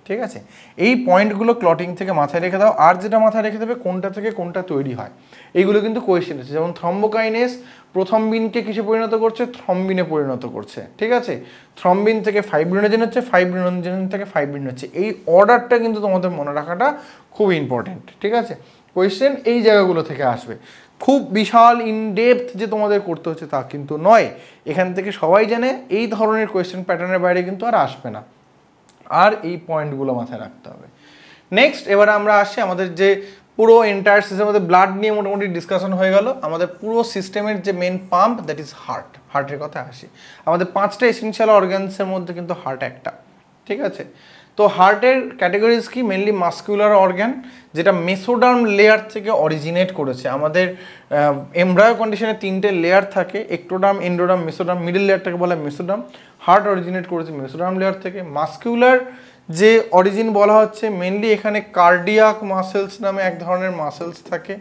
ঠিক আছে, এই পয়েন্টগুলো ক্লটিং থেকে মাথায় রেখে দাও। আর যেটা মাথায় রেখে দেবে কোনটা থেকে কোনটা তৈরি হয়, এইগুলো কিন্তু কোয়েশ্চেন আছে। যেমন থ্রম্বোকাইনেস প্রথমবিনকে কিসে পরিণত করছে, থ্রম্বিনে পরিণত করছে। ঠিক আছে, থ্রম্বিন থেকে ফাইব্রিনোজেন হচ্ছে, ফাইব্রিনোজেন থেকে ফাইব্রিন হচ্ছে। এই অর্ডারটা কিন্তু তোমাদের মনে রাখাটা খুব ইম্পর্টেন্ট। ঠিক আছে, কোয়েশ্চেন এই জায়গাগুলো থেকে আসবে। খুব বিশাল ইনডেপথ যে তোমাদের করতে হচ্ছে তা কিন্তু নয়, এখান থেকে সবাই জানে এই ধরনের কোয়েশ্চেন প্যাটার্নের বাইরে কিন্তু আর আসবে না। আর এই পয়েন্টগুলো মাথায় রাখতে হবে। নেক্সট এবারে আমরা আসি আমাদের যে পুরো এন্টায়ার সিস্টেম, আমাদের ব্লাড নিয়ে মোটামুটি ডিসকাশন হয়ে গেল। আমাদের পুরো সিস্টেমের যে মেন পাম্প, দ্যাট ইজ হার্টের কথা আসি। আমাদের 5টা এসেনশিয়াল অর্গানসের মধ্যে কিন্তু হার্ট একটা। ঠিক আছে, তো হার্টের ক্যাটাগরিজ কি, মেনলি মাস্কুলার অর্গান, যেটা মেসোডার্ম লেয়ার থেকে অরিজিনেট করেছে। আমাদের এমব্রায়ো কন্ডিশনে 3টে লেয়ার থাকে, একটোডার্ম, এন্ডোডার্ম, মেসোডার্ম। মিডল লেয়ারটাকে বলা হয় মেসোডার্ম। হার্ট অরিজিনেট করেছে মেসোডার্ম লেয়ার থেকে। মাস্কুলার যে অরিজিন বলা হচ্ছে, মেনলি এখানে কার্ডিয়াক মাসেলস নামে এক ধরনের মাসেলস থাকে,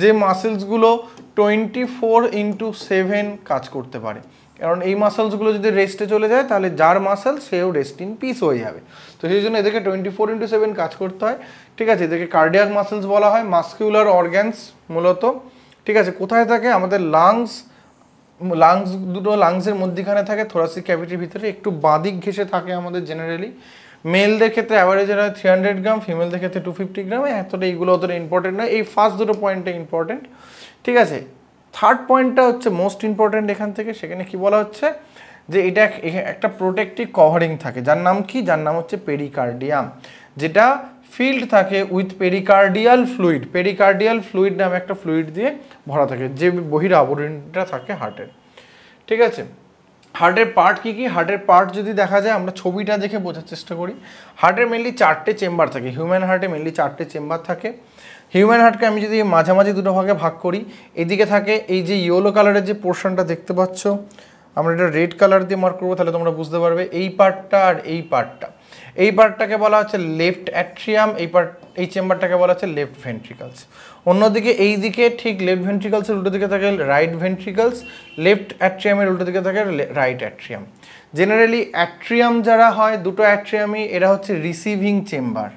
যে মাসেলসগুলো 24/7 কাজ করতে পারে। কারণ এই মাসেলসগুলো যদি রেস্টে চলে যায় তাহলে যার মাসেল সেও রেস্ট ইন পিস হয়ে যাবে, তো সেই জন্য এদেরকে 24/7 কাজ করতে হয়। ঠিক আছে, এদেরকে কার্ডিয়াক মাসেলস বলা হয়। মাস্কুলার অর্গ্যানস মূলত, ঠিক আছে, কোথায় থাকে, আমাদের লাংস দুটো লাংসের মধ্যিখানে থাকে, থোরাসিক ক্যাভিটির ভিতরে একটু বাঁদিক ঘেসে থাকে আমাদের জেনারেলি। মেলদের ক্ষেত্রে অ্যাভারেজ হয় 300 গ্রাম, ফিমেলদের ক্ষেত্রে 250 গ্রাম। এতটা এইগুলো অতটা ইম্পর্টেন্ট নয়, এই ফার্স্ট দুটো পয়েন্টটা ইম্পর্টেন্ট। ঠিক আছে, থার্ড পয়েন্টটা হচ্ছে মোস্ট ইম্পর্টেন্ট এখান থেকে। সেখানে কি বলা হচ্ছে, যে এটা একটা প্রোটেক্টিভ কভারিং থাকে, যার নাম কি, যার নাম হচ্ছে পেরিকার্ডিয়াম, যেটা ফিল্ড থাকে with pericardial fluid. Pericardial fluid নামে একটা ফ্লুইড দিয়ে ভরা থাকে, যে বহির আবরণীটা থাকে হার্টের। ঠিক আছে, হার্টের পার্ট কী কী, হার্টের পার্ট যদি দেখা যায়, আমরা ছবিটা দেখে বোঝার চেষ্টা করি। হার্টের মেনলি 4টে চেম্বার থাকে, হিউম্যান হার্টে মেনলি 4টে চেম্বার থাকে। হিউম্যান হার্টকে আমি যদি মাঝামাঝি দুটো ভাগে ভাগ করি, এদিকে থাকে এই যে ইয়েলো কালারের যে পোর্শনটা দেখতে পাচ্ছ, আমরা এটা রেড কালার দিয়ে মার্ক করবো, তাহলে তোমরা বুঝতে পারবে এই পার্টটা আর এই পার্টটা। এই পার্টটাকে বলা হচ্ছে লেফট অ্যাট্রিয়াম, এই চেম্বারটাকে বলা হচ্ছে লেফট ভেন্ট্রিকলস। অন্যদিকে এই দিকে ঠিক লেফট ভেন্ট্রিকলসের উল্টো দিকে থাকে রাইট ভেন্ট্রিকলস, লেফট অ্যাট্রিয়ামের উল্টো দিকে থাকে রাইট অ্যাট্রিয়াম। জেনারেলি অ্যাট্রিয়াম যারা হয়, দুটো অ্যাট্রিয়ামই, এরা হচ্ছে রিসিভিং চেম্বার,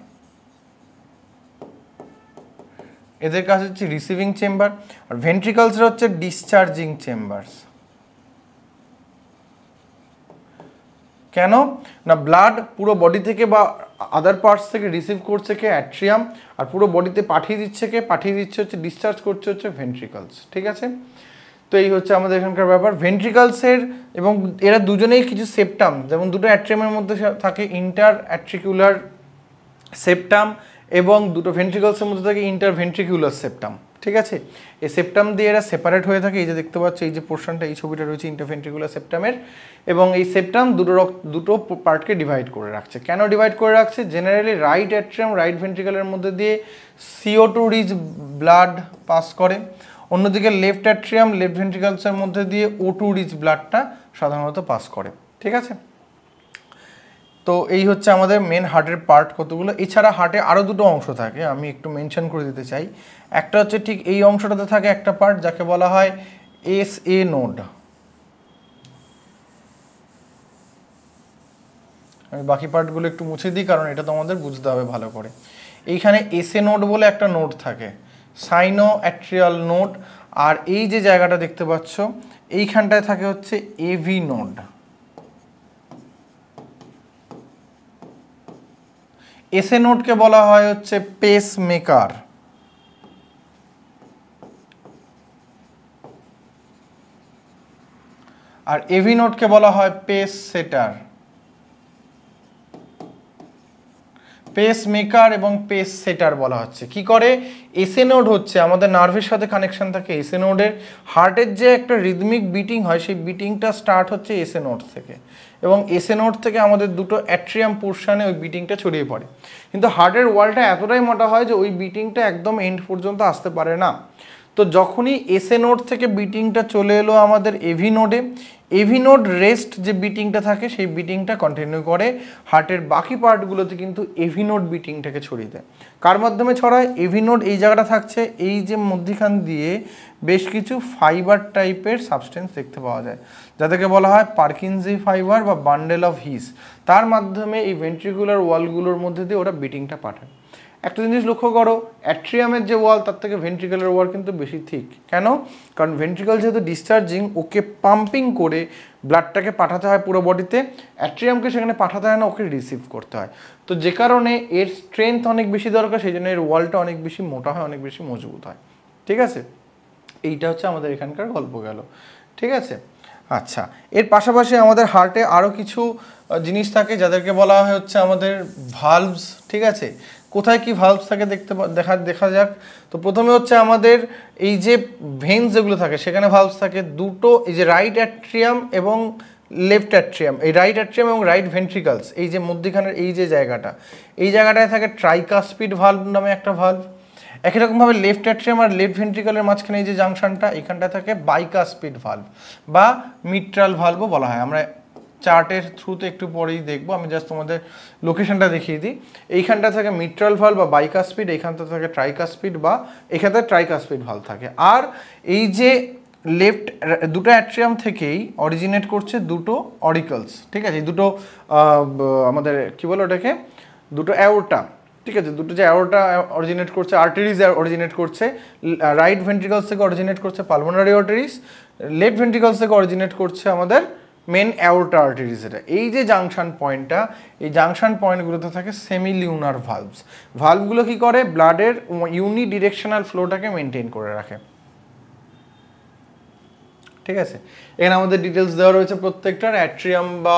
এদের কাছে হচ্ছে রিসিভিং চেম্বার। আর ভেন্ট্রিকলসরা হচ্ছে ডিসচার্জিং চেম্বারস। কেন না, ব্লাড পুরো বডি থেকে বা আদার পার্টস থেকে রিসিভ করছে কে, অ্যাট্রিয়াম, আর পুরো বডিতে পাঠিয়ে দিচ্ছে হচ্ছে ডিসচার্জ করছে হচ্ছে ভেন্ট্রিকলস। ঠিক আছে, তো এই হচ্ছে আমাদের এখানকার ব্যাপার ভেন্ট্রিকলসের। এবং এরা দুজনেই কিছু সেপ্টাম, যেমন দুটো অ্যাট্রিয়ামের মধ্যে থাকে ইন্টার অ্যাট্রিকুলার সেপ্টাম, এবং দুটো ভেন্ট্রিকলসের মধ্যে থাকে ইন্টার ভেন্ট্রিকুলার সেপ্টাম। ঠিক আছে, এই সেপ্টাম দিয়ে এরা সেপারেট হয়ে থাকে। এই যে দেখতে পাচ্ছ, এই যে পোর্শনটা, এই ছবিটা রয়েছে ইন্টারভেন্ট্রিকুলার সেপ্টামের, এবং এই সেপ্টাম দুটো পার্টকে ডিভাইড করে রাখছে। কেন ডিভাইড করে রাখছে, জেনারেলি রাইট অ্যাট্রিয়াম রাইট ভেন্ট্রিকলের মধ্যে দিয়ে CO2 রিচ ব্লাড পাস করে, অন্যদিকে লেফট অ্যাট্রিয়াম লেফট ভেন্ট্রিকলসের মধ্যে দিয়ে O2 রিচ ব্লাডটা সাধারণত পাস করে। ঠিক আছে, তো এই হচ্ছে আমাদের মেন হার্টের পার্ট কতগুলো। এছাড়া হার্টে আরও দুটো অংশ থাকে, আমি একটু মেনশন করে দিতে চাই। একটা হচ্ছে ঠিক এই অংশটাতে থাকে একটা পার্ট, যাকে বলা হয় SA নোড। আমি বাকি পার্টগুলো একটু মুছে দিই, কারণ এটা তো আমাদের বুঝতে হবে ভালো করে। এইখানে SA নোড বলে একটা নোড থাকে, সাইনো অ্যাট্রিয়াল নোড। আর এই যে জায়গাটা দেখতে পাচ্ছ এইখানটায় থাকে হচ্ছে এভি নোড। এসএ নোডকে বলা হয় হচ্ছে পেস মেকার। আর এভি নোডকে বলা হয় পেস সেটার। পেস মেকার এবং পেস সেটার বলা হচ্ছে। কি করে? এসএ নোড হচ্ছে আমাদের নার্ভের সাথে কানেকশন থাকে এসএ নোডের। হার্টের যে একটা রিদমিক বিটিং হয় সেই বিটিংটা স্টার্ট হচ্ছে এসএ নোড থেকে, এবং এসএ নোড থেকে আমাদের দুটো অ্যাট্রিয়াম পোর্শনে ওই বিটিংটা ছড়িয়ে পড়ে। কিন্তু হার্টের ওয়ালটা এতটাই মোটা হয় যে ওই বিটিংটা একদম এন্ড পর্যন্ত আসতে পারে না। তো যখনই এসএ নোড থেকে বিটিংটা চলে এলো আমাদের এভি নোডে, এভি নোড রেস্ট যে বিটিংটা থাকে সেই বিটিংটা কন্টিনিউ করে হার্টের বাকি পার্টগুলোতে, কিন্তু এভি নোড বিটিংটাকে ছড়িয়ে দেয়। কার মাধ্যমে ছড়ায়? এভি নোড এই জায়গাটা থাকছে, এই যে মধ্যিখান দিয়ে বেশ কিছু ফাইবার টাইপের সাবস্টেন্স দেখতে পাওয়া যায়, যাদেরকে বলা হয় পার্কিনজি ফাইবার বা বান্ডেল অফ হিস। তার মাধ্যমে এই ভেন্ট্রিকুলার ওয়ালগুলোর মধ্যে দিয়ে ওরা বিটিংটা পাঠায়। একটা জিনিস লক্ষ্য করো, অ্যাট্রিয়ামের যে ওয়াল তার থেকে ভেন্ট্রিকুলার ওয়াল কিন্তু বেশি থিক। কেন? কারণ ভেন্ট্রিকল যেহেতু ডিসচার্জিং, ওকে পাম্পিং করে ব্লাডটাকে পাঠাতে হয় পুরো বডিতে, অ্যাট্রিয়ামকে সেখানে পাঠাতে হয় না, ওকে রিসিভ করতে হয়। তো যে কারণে এর স্ট্রেংথ অনেক বেশি দরকার, সেই জন্য এর ওয়ালটা অনেক বেশি মোটা হয়, অনেক বেশি মজবুত হয়। ঠিক আছে, এইটা হচ্ছে আমাদের এখানকার গল্প গেল। ঠিক আছে, আচ্ছা, এর পাশাপাশি আমাদের হার্টে আরও কিছু জিনিস থাকে যাদেরকে বলা হয় হচ্ছে আমাদের ভালভস। ঠিক আছে, কোথায় কি ভালভস থাকে দেখা যাক। তো প্রথমে হচ্ছে আমাদের এই যে ভেন্স যেগুলো থাকে সেখানে ভালভস থাকে দুটো, এই যে রাইট অ্যাট্রিয়াম এবং লেফট অ্যাট্রিয়াম, এই রাইট অ্যাট্রিয়াম এবং রাইট ভেন্ট্রিকলস, এই যে মধ্যখানের এই যে জায়গাটা, এই জায়গাটায় থাকে ট্রাইকাসপিড ভালভ নামে একটা ভালভ। একই রকমভাবে লেফট অ্যাট্রিয়াম আর লেফট ভেন্ট্রিকলের মাঝখানে এই যে জাংশনটা, এখানটা থাকে বাইকাসপিড ভালভ বা মিট্রাল ভালভও বলা হয়। আমরা চার্টের থ্রুতে একটু পরেই দেখবো, আমি জাস্ট তোমাদের লোকেশনটা দেখিয়ে দিই। এইখানটা থাকে মিট্রাল ভালভ বা বাইকাসপিড, এইখানটা থাকে ট্রাইকাসপিড বা এখানটা ট্রাইকাসপিড ভালভ থাকে। আর এই যে লেফট দুটো অ্যাট্রিয়াম থেকেই অরিজিনেট করছে দুটো অরিকলস। ঠিক আছে, দুটো আমাদের কি বলে ওটাকে, দুটো অ্যাওর্টা। ঠিক আছে, দুটো যে অ্যাওর্টা অরিজিনেট করছে, আর্টারিজ অরিজিনেট করছে, রাইট ভেন্ট্রিকলস থেকে অরিজিনেট করছে পালমোনারি আর্টারিজ, লেফট ভেন্ট্রিকলস থেকে অরিজিনেট করছে আমাদের মেন অ্যাওর্টা আর্টারিজ। এটা এই যে জাংশন পয়েন্টটা, এই জাংশন পয়েন্টগুলোতে থাকে সেমিলিউনার ভালভস। ভালভগুলো কি করে? ব্লাডের ইউনিডিরেকশনাল ফ্লোটাকে মেনটেন করে রাখে। ঠিক আছে, এখানে আমাদের ডিটেলস দেওয়া রয়েছে প্রত্যেকটার, অ্যাট্রিয়াম বা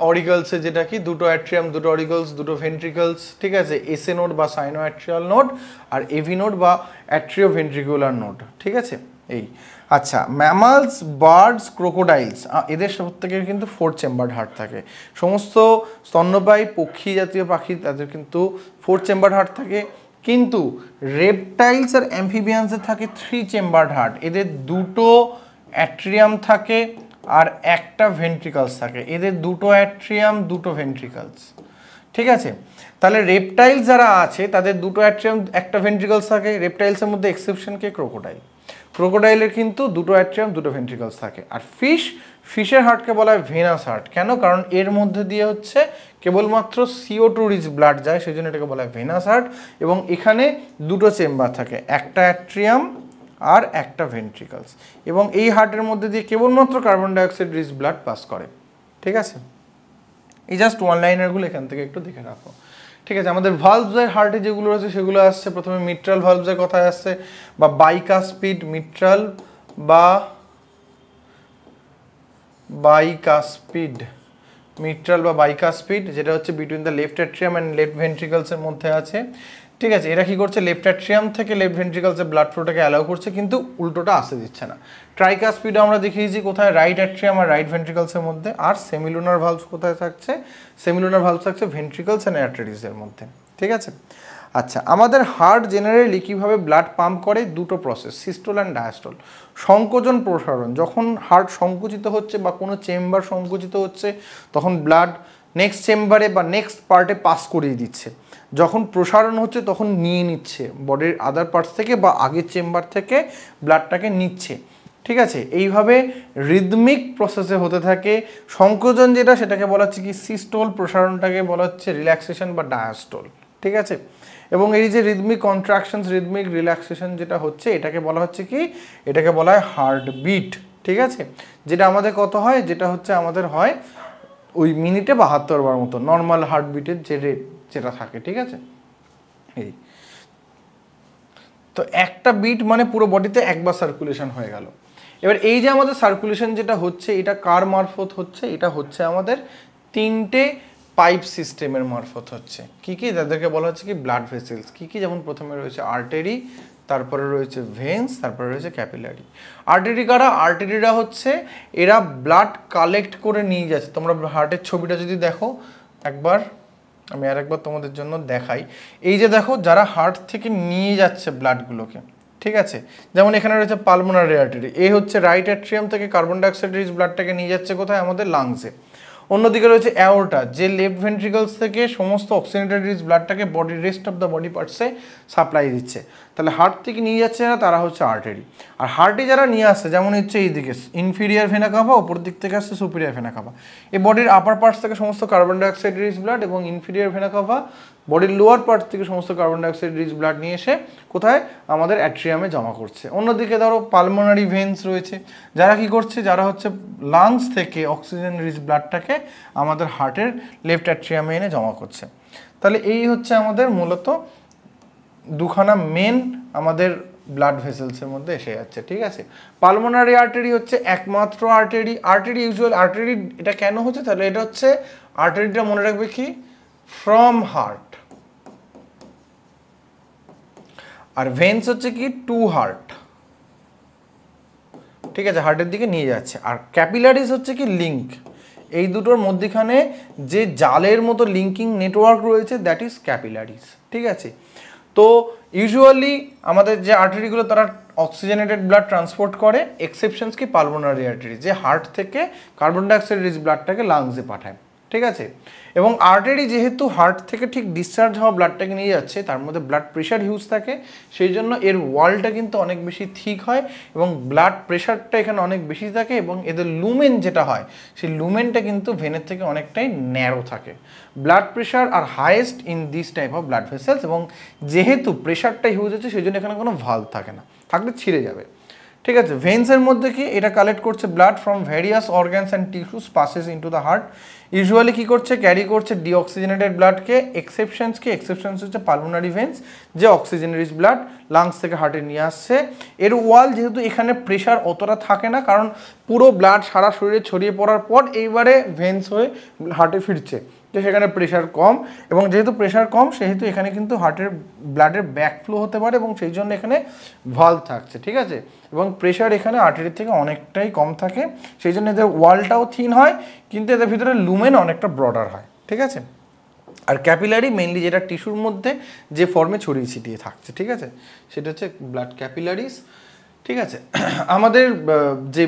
অরিকলসে, যেটা কি দুটো অ্যাট্রিয়াম, দুটো অরিকলস, দুটো ভেন্ট্রিকলস। ঠিক আছে, এসএ নোড বা সাইনো অ্যাট্রিয়াল নোড, আর এভি নোড বা অ্যাট্রিও ভেন্ট্রিকুলার নোড। ঠিক আছে, এই আচ্ছা, ম্যামালস, বার্ডস, ক্রোকোডাইলস, এদের প্রত্যেকের কিন্তু 4 চেম্বার্ড হার্ট থাকে। সমস্ত স্তন্যপায়ী পক্ষী জাতীয় পাখি তাদের কিন্তু 4 চেম্বার্ড হার্ট থাকে, কিন্তু রেপটাইলস আর অ্যাম্ফিবিয়ান্সের থাকে 3 চেম্বার্ড হার্ট। এদের দুটো অ্যাট্রিয়াম থাকে আর একটা ভেন্ট্রিকলস থাকে। এদের দুটো অ্যাট্রিয়াম, দুটো ভেন্ট্রিকলস। ঠিক আছে, তাহলে রেপটাইলস যারা আছে তাদের দুটো অ্যাট্রিয়াম, একটা ভেন্ট্রিকলস থাকে। রেপটাইলসের মধ্যে এক্সেপশন কে? ক্রোকোডাইল। ক্রোকোডাইলের কিন্তু দুটো অ্যাট্রিয়াম, দুটো ভেন্ট্রিকলস থাকে। আর ফিশের হার্টকে বলা হয় ভেনাস হার্ট। কেন? কারণ এর মধ্যে দিয়ে হচ্ছে কেবলমাত্র CO2 রিচ ব্লাড যায়, সেই জন্য এটাকে বলা হয় ভেনাস হার্ট। এবং এখানে দুটো চেম্বার থাকে, একটা অ্যাট্রিয়াম আর একটা ভেন্ট্রিকলস, এবং এই হার্টের মধ্যে দিয়ে কেবলমাত্র carbon dioxide rich blood pass করে। ঠিক আছে, এই জাস্ট ওয়ান লাইনারগুলো এখান থেকে একটু দেখে রাখো। ঠিক আছে, আমাদের ভালভসের হার্টে যেগুলো আছে সেগুলো আসছে প্রথমে মিট্রাল ভালভসের কথায় আসছে, বা বাইকাসপিড মিট্রাল বা বাইকাসপিড মিট্রাল বা বাইকাসপিড, যেটা হচ্ছে between the left atrium and left ভেন্ট্রিকলসের মধ্যে আছে। ঠিক আছে, এরা কি করছে? লেফট অ্যাট্রিয়াম থেকে লেফট ভেন্ট্রিকলসের ব্লাড ফ্লোটাকে অ্যালাউ করছে, কিন্তু উল্টোটা আসতে দিচ্ছে না। ট্রাইকাসপিডও আমরা দেখিয়েছি কোথায়, রাইট অ্যাট্রিয়াম আর রাইট ভেন্ট্রিকলসের মধ্যে। আর সেমিলুনার ভালভস কোথায় থাকছে? সেমিলুনার ভালভস থাকছে ভেন্ট্রিকলস অ্যান্ড আর্টারিজের মধ্যে। ঠিক আছে, আচ্ছা, আমাদের হার্ট জেনারেলি কীভাবে ব্লাড পাম্প করে? দুটো প্রসেস, সিস্টোল অ্যান্ড ডায়াস্টোল। সংকোচন প্রসারণ, যখন হার্ট সংকুচিত হচ্ছে বা কোনো চেম্বার সংকুচিত হচ্ছে তখন ব্লাড নেক্সট চেম্বারে বা নেক্সট পার্টে পাস করিয়ে দিচ্ছে। যখন প্রসারণ হচ্ছে তখন নিয়ে নিচ্ছে বডির আদার পার্টস থেকে বা আগের চেম্বার থেকে ব্লাডটাকে নিচ্ছে। ঠিক আছে, এইভাবে রিদমিক প্রসেসে হতে থাকে। সংকোচন যেটা, সেটাকে বলা হচ্ছে কি সিস্টোল, প্রসারণটাকে বলা হচ্ছে রিল্যাক্সেশন বা ডায়াস্টোল। ঠিক আছে। এবং এই যে রিদমিক কন্ট্রাকশনস, রিদমিক রিল্যাক্সেশন যেটা হচ্ছে, এটাকে বলা হচ্ছে কি, এটাকে বলা হয় হার্টবিট, ঠিক আছে। যেটা আমাদের কত হয়, যেটা হচ্ছে আমাদের হয় ওই মিনিটে 72 বার মতো নর্মাল হার্টবিটের যে রেট যেটা থাকে, ঠিক আছে। এই তো একটা বিট মানে পুরো বডিতে একবার সার্কুলেশন হয়ে গেল। এবার এই যে আমাদের সার্কুলেশন যেটা হচ্ছে, এটা কার মারফত হচ্ছে, এটা হচ্ছে আমাদের 3টে পাইপ সিস্টেমের মারফত হচ্ছে। কি কি, তাদেরকে বলা হচ্ছে কি ব্লাড ভেসেলস। কি কি, যেমন প্রথমে রয়েছে আর্টারি, তারপরে রয়েছে ভেন্স, তারপরে রয়েছে ক্যাপিলারি। আর্টারি কারা, আর্টারিরা হচ্ছে এরা ব্লাড কালেক্ট করে নিয়ে যাচ্ছে। তোমরা হার্টের ছবিটা যদি দেখো একবার, আমি আরেকবার তোমাদের জন্য দেখাই। এই যে দেখো, যারা হার্ট থেকে নিয়ে যাচ্ছে ব্লাডগুলোকে, ঠিক আছে, যেমন এখানে রয়েছে পালমোনারি আর্টারি, এই হচ্ছে রাইট অ্যাট্রিয়াম থেকে কার্বন ডাইঅক্সাইড রিচ ব্লাডটাকে নিয়ে যাচ্ছে কোথায়, আমাদের লাংসে। অন্যদিকে রয়েছে অ্যাওর্টা, যে লেফট ভেন্ট্রিকলস থেকে সমস্ত অক্সিজেনেটেড রিচ ব্লাডটাকে body rest of the body পার্টসে সাপ্লাই দিচ্ছে। তাহলে হার্ট থেকে নিয়ে যাচ্ছে না, তারা হচ্ছে আর্টারি। আর হার্টে যারা নিয়ে আসছে, যেমন হচ্ছে এইদিকে ইনফিরিয়ার ভেনা কাভা, ওপর দিক থেকে আসছে সুপিরিয়ার ভেনা কাভা। এই বডির আপার পার্টস থেকে সমস্ত কার্বন ডাইঅক্সাইড রিচ ব্লাড, এবং ইনফিরিয়ার ভেনা কাভা বডির লোয়ার পার্ট থেকে সমস্ত কার্বন ডাইঅক্সাইড রিচ ব্লাড নিয়ে এসে কোথায়, আমাদের অ্যাট্রিয়ামে জমা করছে। অন্যদিকে ধরো পালমোনারি ভেন্স রয়েছে, যারা কি করছে, যারা হচ্ছে লাংস থেকে অক্সিজেন রিচ ব্লাডটাকে আমাদের হার্টের লেফট অ্যাট্রিয়ামে এনে জমা করছে। তাহলে এই হচ্ছে আমাদের মূলত দুখানা মেন আমাদের ব্লাড ভেসেলসের মধ্যে এসে যাচ্ছে, ঠিক আছে। পালমোনারি আর্টারি হচ্ছে একমাত্র আর্টারি। আর্টারি ইউজুয়াল আর্টারি, এটা কেন হচ্ছে, তাহলে এটা হচ্ছে আর্টারিটা মনে রাখবে কি, ফ্রম হার্ট। আর ভেন্স হচ্ছে কি, টু হার্ট, ঠিক আছে, হার্টের দিকে নিয়ে যাচ্ছে। আর ক্যাপিলারিজ হচ্ছে কি, লিঙ্ক। এই দুটোর মধ্যখানে যে জালের মতো লিঙ্কিং নেটওয়ার্ক রয়েছে, দ্যাট ইজ ক্যাপিলারিজ, ঠিক আছে। তো ইউজুয়ালি আমাদের যে আর্টারিগুলো, তারা অক্সিজেনেটেড ব্লাড ট্রান্সপোর্ট করে, এক্সেপশনস কি পালমোনারি আর্টারি, যে হার্ট থেকে কার্বন ডাইঅক্সাইড রিচ ব্লাডটাকে লাংসে পাঠায়, ঠিক আছে। এবং আর্টারি যেহেতু হার্ট থেকে ঠিক ডিসচার্জ হওয়া ব্লাডটাকে নিয়ে যাচ্ছে, তার মধ্যে ব্লাড প্রেশার হিউজ থাকে, সেই জন্য এর ওয়ালটা কিন্তু অনেক বেশি থিক হয়, এবং ব্লাড প্রেশারটা এখানে অনেক বেশি থাকে, এবং এদের লুমেন যেটা হয়, সেই লুমেনটা কিন্তু ভেনের থেকে অনেকটাই ন্যারো থাকে। Blood pressure are highest in this type of blood vessels, এবং যেহেতু প্রেশারটা হিউজ হচ্ছে, সেই জন্য এখানে কোনো ভালভ থাকে না, থাকলে ছিঁড়ে যাবে, ঠিক আছে। ভেন্সের মধ্যে কি, এটা কালেক্ট করছে blood from various organs and tissues, passes into the heart. Usually কি করছে, ক্যারি করছে ডিঅক্সিজেনেটেড ব্লাডকে। এক্সেপশনস হচ্ছে পালমোনারি ভেন্স, যে অক্সিজেন রিচ ব্লাড লাংস থেকে হার্টে নিয়ে আসছে। এর ওয়াল যেহেতু এখানে প্রেশার অতটা থাকে না, কারণ পুরো ব্লাড সারা শরীরে ছড়িয়ে পড়ার পর এইবারে ভেন্স হয়ে হার্টে ফিরছে, তো সেখানে প্রেশার কম, এবং যেহেতু প্রেশার কম, সেহেতু এখানে কিন্তু হার্টের ব্লাডের ব্যাকফ্লো হতে পারে, এবং সেই জন্য এখানে ভালভ থাকছে, ঠিক আছে। এবং প্রেশার এখানে আর্টারির থেকে অনেকটাই কম থাকে, সেই জন্য এদের ওয়ালটাও থিন হয়, কিন্তু এদের ভিতরে লুমেন অনেকটা ব্রডার হয়, ঠিক আছে। আর ক্যাপিলারি মেইনলি যেটা টিস্যুর মধ্যে যে ফর্মে ছড়িয়ে ছিটিয়ে থাকছে, ঠিক আছে, সেটা হচ্ছে ব্লাড ক্যাপিলারিস, ঠিক আছে। আমাদের যে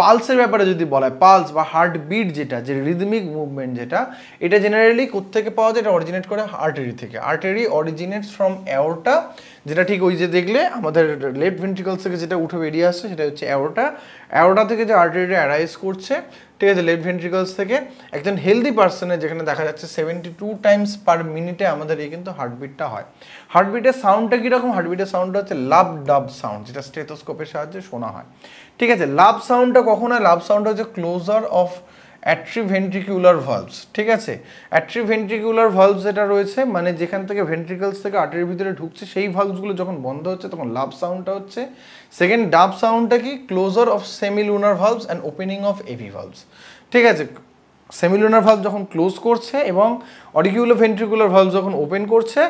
পালসের ব্যাপারে যদি বলা হয়, পালস বা হার্টবিট যেটা, যে রিদমিক মুভমেন্ট যেটা, এটা জেনারেলি কোত্থেকে পাওয়া যায়, এটা অরিজিনেট করে আর্টারি থেকে। আর্টারি অরিজিনেটস ফ্রম অ্যাওর্টা, যেটা ঠিক ওই যে দেখলে আমাদের লেফট ভেন্ট্রিকলস থেকে যেটা উঠে বেরিয়ে আসছে, সেটা হচ্ছে অ্যাওর্টা। অ্যাওর্টা থেকে যে আর্টারিটা অ্যারাইজ করছে, ঠিক আছে, লেফট ভেন্ট্রিকলস থেকে। একজন হেলদি পার্সনের যেখানে দেখা যাচ্ছে 72 টাইমস পার মিনিটে আমাদের এই কিন্তু হার্টবিটটা হয়। হার্টবিটের সাউন্ডটা কীরকম, হার্টবিটের সাউন্ডটা হচ্ছে লাভ ডাব সাউন্ড, যেটা স্টেথোস্কোপের সাহায্যে শোনা হয়, ঠিক আছে। লাভ সাউন্ডটা কখন হয়, লাভ সাউন্ডটা হচ্ছে ক্লোজার অফ অ্যাট্রিভেন্ট্রিকুলার ভালভস, ঠিক আছে। অ্যাট্রিভেন্ট্রিকুলার ভালভস যেটা রয়েছে, মানে যেখান থেকে ভেন্ট্রিকলস থেকে আর্টারির ভিতরে ঢুকছে, সেই ভালভসগুলো যখন বন্ধ হচ্ছে, তখন লাভ সাউন্ডটা হচ্ছে। সেকেন্ড ডাব সাউন্ডটা কি, closure of semilunar valves and opening of AV valves, ঠিক আছে। সেমিলুনার ভালভ যখন ক্লোজ করছে এবং অডিকিউলো ভেন্ট্রিকুলার ভালভ যখন ওপেন করছে,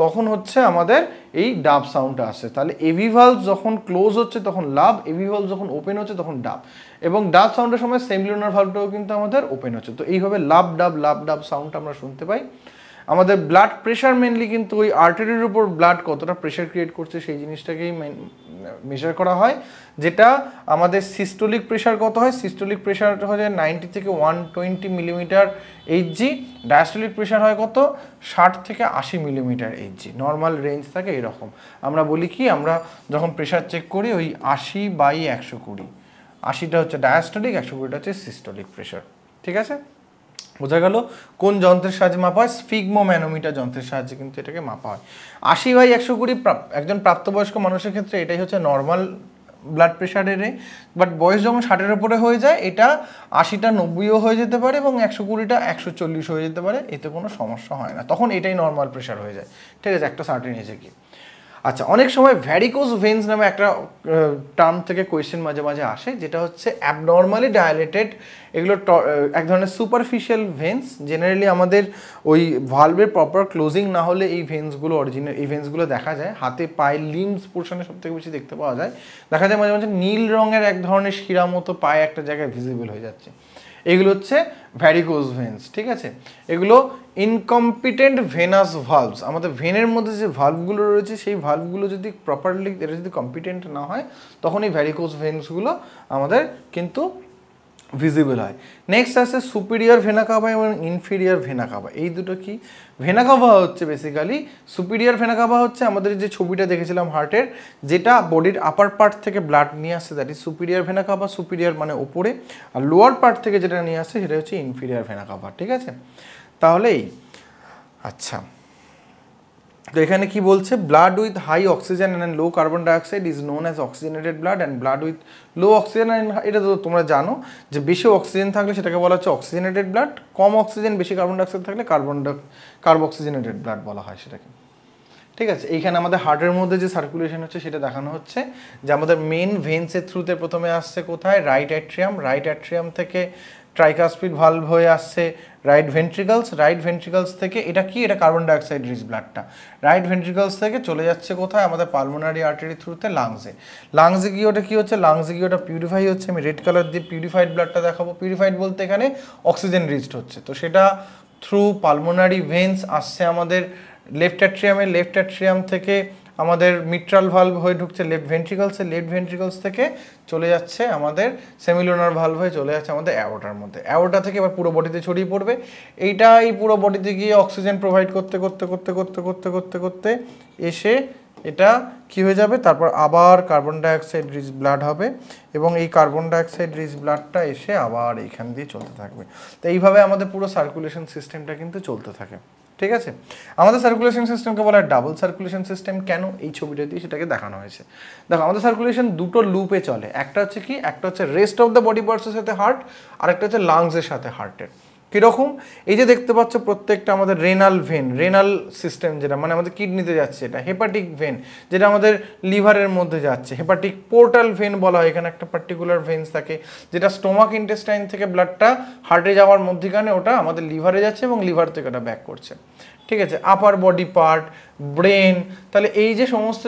তখন হচ্ছে আমাদের এই ডাব সাউন্ডটা আসে। তাহলে এভি ভালভ যখন ক্লোজ হচ্ছে তখন লাভ, এভি ভালভ যখন ওপেন হচ্ছে তখন ডাব, এবং ডাব সাউন্ডের সময় সেমিলুনার ভালভটাও কিন্তু আমাদের ওপেন হচ্ছে। তো এইভাবে লাভ ডাব সাউন্ডটা আমরা শুনতে পাই। আমাদের ব্লাড প্রেশার মেনলি কিন্তু ওই আর্টারির উপর ব্লাড কতটা প্রেশার ক্রিয়েট করছে সেই জিনিসটাকেই মেজার করা হয়, যেটা আমাদের সিস্টোলিক প্রেশার কত হয়, সিস্টোলিক প্রেশার হয় 90 থেকে 120 মিলিমিটার এইচজি, ডায়াস্টোলিক প্রেশার হয় কত, 60 থেকে 80 মিলিমিটার এইচজি, নর্মাল রেঞ্জ থাকে এরকম। আমরা বলি কি, আমরা যখন প্রেশার চেক করি ওই 80/120, 80টা হচ্ছে ডায়াস্টোলিক, 120টা হচ্ছে সিস্টোলিক প্রেশার, ঠিক আছে। বোঝা গেল কোন যন্ত্রের সাহায্যে মাপা হয়? স্ফিগমোম্যানোমিটার যন্ত্রের সাহায্যে কিন্তু এটাকে মাপা হয়। 80/120 একজন প্রাপ্তবয়স্ক মানুষের ক্ষেত্রে এটাই হচ্ছে নর্মাল ব্লাড প্রেশারের। বাট বয়স যখন 60-এর উপরে হয়ে যায় এটা 80টা 90ও হয়ে যেতে পারে এবং 120টা 140 হয়ে যেতে পারে, এতে কোনো সমস্যা হয় না, তখন এটাই নর্মাল প্রেশার হয়ে যায়। ঠিক আছে, একটা সার্টেন এজে কি। আচ্ছা, অনেক সময় ভ্যারিকোজ ভেন্স নামে একটা টার্ম থেকে কোয়েশ্চেন মাঝে মাঝে আসে, যেটা হচ্ছে অ্যাবনর্মালি ডায়ালেটেড, এগুলো এক ধরনের সুপারফিশিয়াল ভেন্স। জেনারেলি আমাদের ওই ভালভের প্রপার ক্লোজিং না হলে এই ভেন্সগুলো এই ভেন্সগুলো দেখা যায় হাতে পায়ে লিম্বস পোর্শনে সব থেকে বেশি দেখতে পাওয়া যায়। দেখা যায় মাঝে মাঝে নীল রঙের এক ধরনের শিরা মতো পায়ে একটা জায়গায় ভিজিবল হয়ে যাচ্ছে, এগুলো হচ্ছে ভ্যারিকোজ ভেন্স। ঠিক আছে, এগুলো ইনকম্পিটেন্ট ভেনাস ভালভস। আমাদের ভেনের মধ্যে যে ভালভগুলো রয়েছে সেই ভালভগুলো যদি প্রপারলি এটা যদি কম্পিটেন্ট না হয় তখন এই ভ্যারিকোজ ভেন্সগুলো আমাদের কিন্তু ভিজিবল হয়। নেক্সট আছে সুপিরিয়র ভেনা কাভা এবং ইনফিরিয়র ভেনা কাভা। এই দুটো কি? ভেনা কাভা হচ্ছে বেসিক্যালি, সুপিরিয়র ভেনা কাভা হচ্ছে আমাদের যে ছবিটা দেখেছিলাম হার্টের, যেটা বডির আপার পার্ট থেকে ব্লাড নিয়ে আসছে, that is superior vena CAVA. Superior মানে ওপরে, আর লোয়ার পার্ট থেকে যেটা নিয়ে আসছে সেটা হচ্ছে ইনফিরিয়র ভেনা কাভা। ঠিক আছে, তাহলেই আচ্ছা, তো এখানে কি বলছে? Blood with high oxygen and low carbon dioxide is known as oxygenated blood, and blood with low oxygen, এটা তো তোমরা জানো যে বেশি অক্সিজেন থাকলে সেটাকে বলা হচ্ছে অক্সিজেনেটেড ব্লাড, কম অক্সিজেন বেশি কার্বন ডাইঅক্সাইড থাকলে কার্বক্সিজেনেটেড ব্লাড বলা হয় সেটাকে। ঠিক আছে, এইখানে আমাদের হার্টের মধ্যে যে সার্কুলেশন হচ্ছে সেটা দেখানো হচ্ছে, যে আমাদের মেন ভেন্সের থ্রুতে প্রথমে আসছে কোথায়? রাইট অ্যাট্রিয়াম, রাইট অ্যাট্রিয়াম থেকে ট্রাইকাসপিড ভালভ হয়ে আসছে রাইট ভেন্ট্রিকলস, রাইট ভেন্ট্রিকলস থেকে এটা কি? এটা কার্বন ডাইঅক্সাইড রিচ ব্লাডটা রাইট ভেন্ট্রিকলস থেকে চলে যাচ্ছে কোথায়? আমাদের পালমোনারি আর্টারি থ্রুতে লাংসে। লাংসে গিয়ে ওটা কি হচ্ছে? লাংসে গিয়ে ওটা পিউরিফাই হচ্ছে। আমি রেড কালার দিয়ে পিউরিফাইড ব্লাডটা দেখাবো। পিউরিফাইড বলতে এখানে অক্সিজেন রিচড হচ্ছে, তো সেটা থ্রু পালমোনারি ভেন্স আসছে আমাদের লেফট অ্যাট্রিয়ামে, লেফট অ্যাট্রিয়াম থেকে আমাদের মিট্রাল ভালভ হয়ে ঢুকছে লেফট ভেন্ট্রিকলসে, লেফট ভেন্ট্রিকলস থেকে চলে যাচ্ছে আমাদের সেমিলুনার ভালভ হয়ে চলে যাচ্ছে আমাদের অ্যাওর্টার মধ্যে। অ্যাওর্টা থেকে এবার পুরো বডিতে ছড়িয়ে পড়বে। এইটাই পুরো বডিতে গিয়ে অক্সিজেন প্রোভাইড করতে করতে করতে করতে করতে করতে করতে এসে এটা কি হয়ে যাবে? তারপর আবার কার্বন ডাইঅক্সাইড রিচ ব্লাড হবে এবং এই কার্বন ডাইঅক্সাইড রিচ ব্লাডটা এসে আবার এইখান দিয়ে চলতে থাকবে। তো এইভাবে আমাদের পুরো সার্কুলেশন সিস্টেমটা কিন্তু চলতে থাকে। ঠিক আছে, আমাদের সার্কুলেশন সিস্টেমকে বলা হয় ডাবল সার্কুলেশন সিস্টেম। কেন? এই ছবিটা দিয়ে সেটাকে দেখানো হয়েছে। দেখো, আমাদের সার্কুলেশন দুটো লুপে চলে। একটা হচ্ছে কি? একটা হচ্ছে রেস্ট অফ দ্য বডি পার্টসের সাথে হার্ট, আর একটা হচ্ছে লাংসের সাথে হার্টের। কীরকম? এই যে দেখতে পাচ্ছ প্রত্যেকটা আমাদের রেনাল ভেন, রেনাল সিস্টেম যেটা মানে আমাদের কিডনিতে যাচ্ছে, এটা হেপাটিক ভেন যেটা আমাদের লিভারের মধ্যে যাচ্ছে, হেপাটিক পোর্টাল ভেন বলা হয়। এখানে একটা পার্টিকুলার ভেন্স থাকে যেটা স্টোমাক ইন্টেস্টাইন থেকে ব্লাডটা হার্টে যাওয়ার মধ্যিখানে ওটা আমাদের লিভারে যাচ্ছে এবং লিভার থেকে ওটা ব্যাক করছে। ঠিক আছে, আপার বডি পার্ট, ব্রেন, তাহলে এই যে সমস্ত,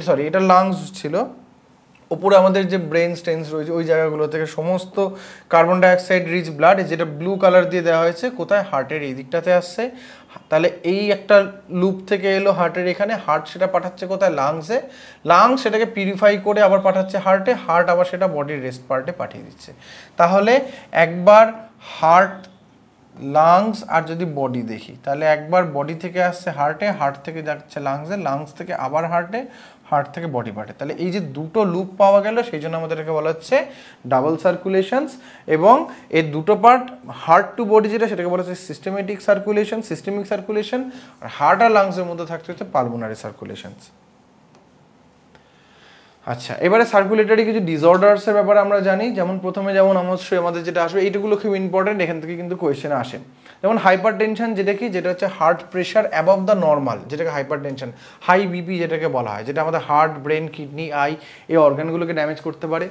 সরি এটা লাংস ছিল, ওপরে আমাদের যে ব্রেন স্টেন্স রয়েছে ওই জায়গাগুলো থেকে সমস্ত কার্বন ডাইঅক্সাইড রিচ ব্লাড, যেটা ব্লু কালার দিয়ে দেওয়া হয়েছে, কোথায়? হার্টের এই দিকটাতে আসছে। তাহলে এই একটা লুপ থেকে এলো হার্টের এখানে, হার্ট সেটা পাঠাচ্ছে কোথায়? লাংসে। লাংস সেটাকে পিউরিফাই করে আবার পাঠাচ্ছে হার্টে, হার্ট আবার সেটা বডির রেস্ট পার্টে পাঠিয়ে দিচ্ছে। তাহলে একবার হার্ট, লাংস আর যদি বডি দেখি, তাহলে একবার বডি থেকে আসছে হার্টে, হার্ট থেকে যাচ্ছে লাংসে, লাংস থেকে আবার হার্টে, হার্ট থেকে বডি পার্টে। তাহলে এই যে দুটো লুপ পাওয়া গেল, সেই জন্য আমাদের এটাকে বলা হচ্ছে ডাবল সার্কুলেশনস। এবং এই দুটো পার্ট হার্ট টু বডি যেটা, সেটাকে বলা হচ্ছে সিস্টেমেটিক সার্কুলেশন, সিস্টেমিক সার্কুলেশন। আর হার্ট আর লাংসের মধ্যে থাকতে হচ্ছে পালমোনারি সার্কুলেশনস। আচ্ছা, এবারে সার্কুলেটরি কিছু ডিসঅর্ডার্সের ব্যাপারে আমরা জানি। যেমন প্রথমে যেমন অবশ্যই আমাদের যেটা আসবে, এইটুকুলো খুব ইম্পর্টেন্ট, এখান থেকে কিন্তু কোয়েশ্চেন আসে। যেমন হাইপার টেনশন, যেটা কি? যেটা হচ্ছে heart pressure above the normal, যেটাকে হাইপার টেনশন। হাই বিপি যেটাকে বলা হয়, যেটা আমাদের হার্ট, ব্রেন, কিডনি, আই এই অর্গানগুলোকে ড্যামেজ করতে পারে।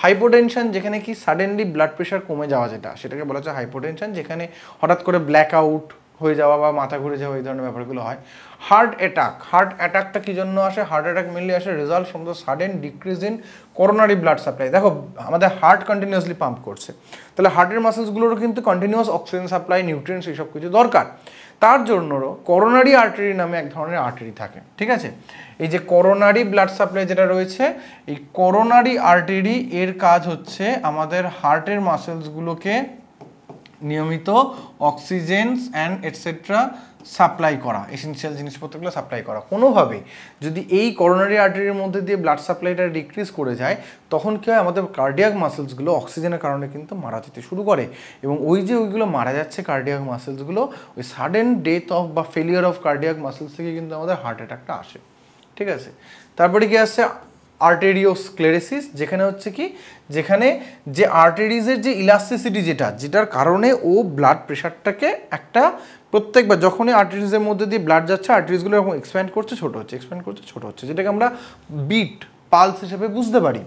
হাইপোটেনশন যেখানে কি সাডেনলি ব্লাড প্রেশার কমে যাওয়া, যেটা সেটাকে বলা হচ্ছে হাইপোটেনশন, যেখানে হঠাৎ করে ব্ল্যাক আউট হয়ে যাওয়া বা মাথা ঘুরে যাওয়া এই ধরনের ব্যাপারগুলো হয়। হার্ট অ্যাটাক, হার্ট অ্যাটাকটা কী জন্য আসে? হার্ট অ্যাটাক মেনলি আসে result from the sudden decrease in coronary blood supply. দেখো, আমাদের হার্ট কন্টিনিউয়াসলি পাম্প করছে, তাহলে হার্টের মাসেলসগুলোরও কিন্তু কন্টিনিউয়াস অক্সিজেন সাপ্লাই, নিউট্রিয়েন্টস এইসব কিছু দরকার। তার জন্যও করোনারি আর্টারি নামে এক ধরনের আর্টারি থাকে। ঠিক আছে, এই যে করোনারি ব্লাড সাপ্লাই যেটা রয়েছে, এই করোনারি আর্টারি এর কাজ হচ্ছে আমাদের হার্টের মাসেলসগুলোকে নিয়মিত অক্সিজেন অ্যান্ড এটসেট্রা সাপ্লাই করা, এসেনশিয়াল জিনিসপত্রগুলো সাপ্লাই করা। কোনোভাবে যদি এই করোনারি আর্টারির মধ্যে দিয়ে ব্লাড সাপ্লাইটা ডিক্রিজ করে যায়, তখন কী হয়, আমাদের কার্ডিয়াক মাসেলসগুলো অক্সিজেনের কারণে কিন্তু মারা যেতে শুরু করে, এবং ওইগুলো মারা যাচ্ছে কার্ডিয়াক মাসেলসগুলো, ওই সাডেন ডেথ অফ বা ফেলিয়ার অফ কার্ডিয়াক মাসেলস থেকে কিন্তু আমাদের হার্ট অ্যাটাকটা আসে। ঠিক আছে, তারপরে কি আসছে আর্টেরিওস্ক্লেরোসিস, যেখানে হচ্ছে কি, যেখানে যে আর্টারিজের যে ইলাস্টিসিটি যেটার কারণে ও ব্লাড প্রেশারটাকে একটা প্রত্যেকবার যখনই আর্টারিজের মধ্যে দিয়ে ব্লাড যাচ্ছে, আর্টারিজগুলো এরকম এক্সপ্যান্ড করছে, ছোটো হচ্ছে, এক্সপ্যান্ড করছে, ছোটো হচ্ছে, যেটাকে আমরা বিট পালস হিসেবে বুঝতে পারি।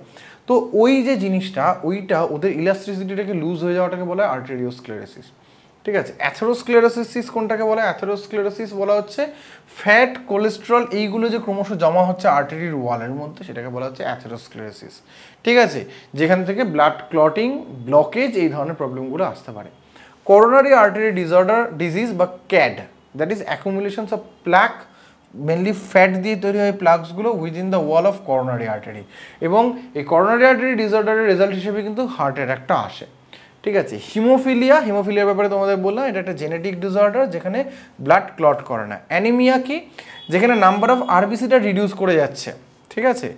তো ওই যে জিনিসটা, ওইটা ওদের ইলাস্টিসিটিটাকে লুজ হয়ে যাওয়াটাকে বলা হয় আর্টেরিওস্ক্লেরোসিস। ঠিক আছে, অ্যাথেরোস্ক্লেরোসিস কোনটাকে বলা হয়? অ্যাথেরোস্ক্লেরোসিস বলা হচ্ছে ফ্যাট, কোলেস্টেরল এইগুলো যে ক্রমশ জমা হচ্ছে আর্টারির ওয়ালের মধ্যে, সেটাকে বলা হচ্ছে অ্যাথেরোস্ক্লেরোসিস। ঠিক আছে, যেখান থেকে ব্লাড ক্লটিং, ব্লকেজ, এই ধরনের প্রবলেমগুলো আসতে পারে। করোনারি আর্টারি ডিজিজ বা CAD, that is accumulations of plaque, mainly fat দিয়ে তৈরি হয় প্লাকসগুলো within the wall of coronary artery, এবং এই করোনারি আর্টারি ডিসঅর্ডারের রেজাল্ট হিসেবে কিন্তু হার্ট অ্যাটাকটা আসে। ঠিক আছে, হিমোফিলিয়ার ব্যাপারে তোমাদের বললাম, এটা একটা জেনেটিক ডিসঅর্ডার যেখানে ব্লাড ক্লট করে না। অ্যানিমিয়া কি, যেখানে নাম্বার অফ আরবিসিটা রিডিউস করে যাচ্ছে। ঠিক আছে,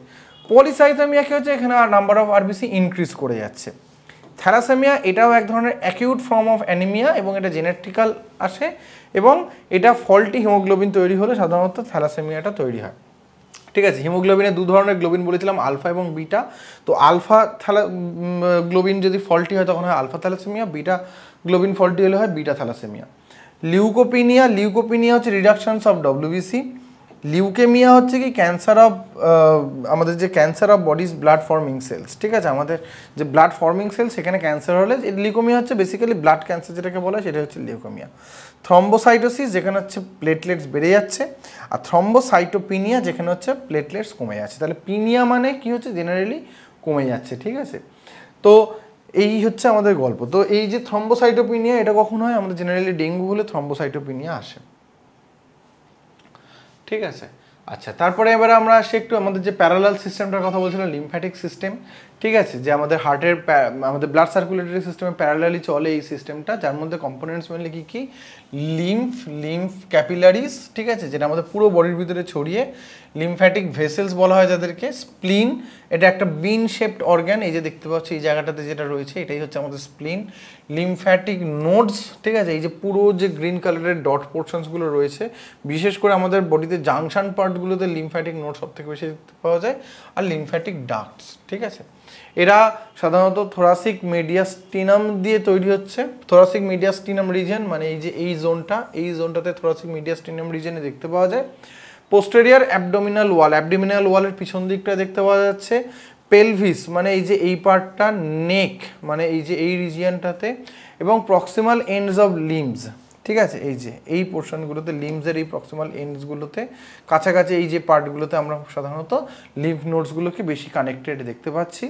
পলিসাইথেমিয়া কি হচ্ছে, এখানে নাম্বার অফ আরবিসি ইনক্রিজ করে যাচ্ছে। থ্যালাসেমিয়া, এটাও এক ধরনের অ্যাকিউট ফর্ম অফ অ্যানিমিয়া, এবং এটা জেনেটিক্যাল আসে, এবং এটা ফল্টি হিমোগ্লোবিন তৈরি হলে সাধারণত থ্যালাসেমিয়াটা তৈরি হয়। ঠিক আছে, হিমোগ্লোবিনে দু ধরনের গ্লোবিন বলেছিলাম, আলফা এবং বিটা। তো আলফা গ্লোবিন যদি ফল্টি হয় তখন হয় alpha thalassaemia, beta globin faulty হলে হয় বিটা থ্যালাসেমিয়া। লিউকোপিনিয়া হচ্ছে রিডাকশনস অফ ডব্লিউবিসি। লিউকেমিয়া হচ্ছে কি ক্যান্সার অফ আমাদের যে cancer of body's blood forming cells. ঠিক আছে, আমাদের যে ব্লাড ফর্মিং সেলস সেখানে ক্যান্সার হলে লিউকেমিয়া হচ্ছে বেসিক্যালি ব্লাড ক্যান্সার যেটাকে বলা হয়, সেটা হচ্ছে লিউকেমিয়া। থ্রম্বোসাইটোসিস, যেখানে হচ্ছে প্লেটলেটস বেড়ে যাচ্ছে, আর থ্রম্বোসাইটোপিনিয়া, যেখানে হচ্ছে প্লেটলেটস কমে যাচ্ছে। তাহলে পিনিয়া মানে কি হচ্ছে, জেনারেলি কমে যাচ্ছে। ঠিক আছে, তো এই হচ্ছে আমাদের গল্প। তো এই যে থ্রম্বোসাইটোপিনিয়া, এটা কখন হয়, আমাদের জেনারেলি ডেঙ্গু হলে থ্রম্বোসাইটোপিনিয়া আসে। ঠিক আছে, আচ্ছা, তারপরে এবারে আমরা আসি একটু আমাদের যে প্যারালাল সিস্টেমটার কথা বলছিলাম, লিম্ফ্যাটিক সিস্টেম। ঠিক আছে, যে আমাদের হার্টের আমাদের ব্লাড সার্কুলেটরি সিস্টেমে প্যারালালি চলে এই সিস্টেমটা, যার মধ্যে কম্পোনেন্টস মেনলি কী কী, লিম্ফ ক্যাপিলারিস। ঠিক আছে, যেটা আমাদের পুরো বডির ভিতরে ছড়িয়ে, লিম্ফ্যাটিক ভেসেলস বলা হয় যাদেরকে, স্প্লিন, এটা একটা বিন শেপড অর্গ্যান, এই যে দেখতে পাচ্ছি এই জায়গাটাতে যেটা রয়েছে, এটাই হচ্ছে আমাদের স্প্লিন। লিম্ফ্যাটিক নোডস, ঠিক আছে, এই যে পুরো যে গ্রিন কালারের ডট পোর্শনসগুলো রয়েছে, বিশেষ করে আমাদের বডিতে জাংশন পার্টগুলোতে লিম্ফ্যাটিক নোড সব থেকে বেশি দেখতে পাওয়া যায়। আর লিম্ফ্যাটিক ডাক্টস, ঠিক আছে, এরা সাধারণত থোরাসিক মিডিয়াস্টিনাম দিয়ে তৈরি হচ্ছে। থোরাসিক মিডিয়াস্টিনাম রিজন মানে এই যে এই জোনটাতে থোরাসিক মিডিয়াস্টিনাম রিজনে দেখতে পাওয়া যায়। পোস্টেরিয়ার অ্যাবডোমিনাল ওয়ালের পিছন দিকটা দেখতে পাওয়া যাচ্ছে। পেলভিস মানে এই যে এই পার্টটা, নেক মানে এই যে এই রিজিয়নটাতে, এবং প্রক্সিমাল এন্ডস অফ লিম্বস। ঠিক আছে, এই যে এই পোর্শনগুলোতে, লিম্বসের এই প্রক্সিমাল এন্ডসগুলোতে কাছাকাছি এই যে পার্টগুলোতে আমরা সাধারণত লিম্ফ নোডসগুলোকে বেশি কানেক্টেড দেখতে পাচ্ছি।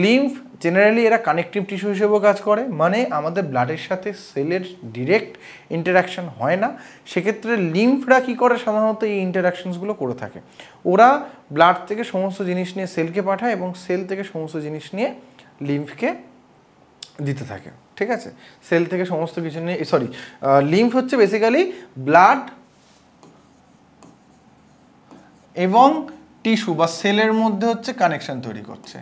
লিম্ফ জেনারেলি এরা কানেকটিভ টিস্যু হিসেবেও কাজ করে, মানে আমাদের ব্লাডের সাথে সেলের ডিরেক্ট ইন্টারাকশন হয় না, সেক্ষেত্রে লিম্ফরা কী করে, সাধারণত এই ইন্টারাকশনসগুলো করে থাকে। ওরা ব্লাড থেকে সমস্ত জিনিস নিয়ে সেলকে পাঠায়, এবং সেল থেকে সমস্ত জিনিস নিয়ে লিম্ফকে দিতে থাকে। ঠিক আছে, সেল থেকে সমস্ত কিছু নিয়ে, লিম্ফ হচ্ছে বেসিক্যালি ব্লাড এবং টিস্যু বা সেলের মধ্যে হচ্ছে কানেকশন তৈরি করছে।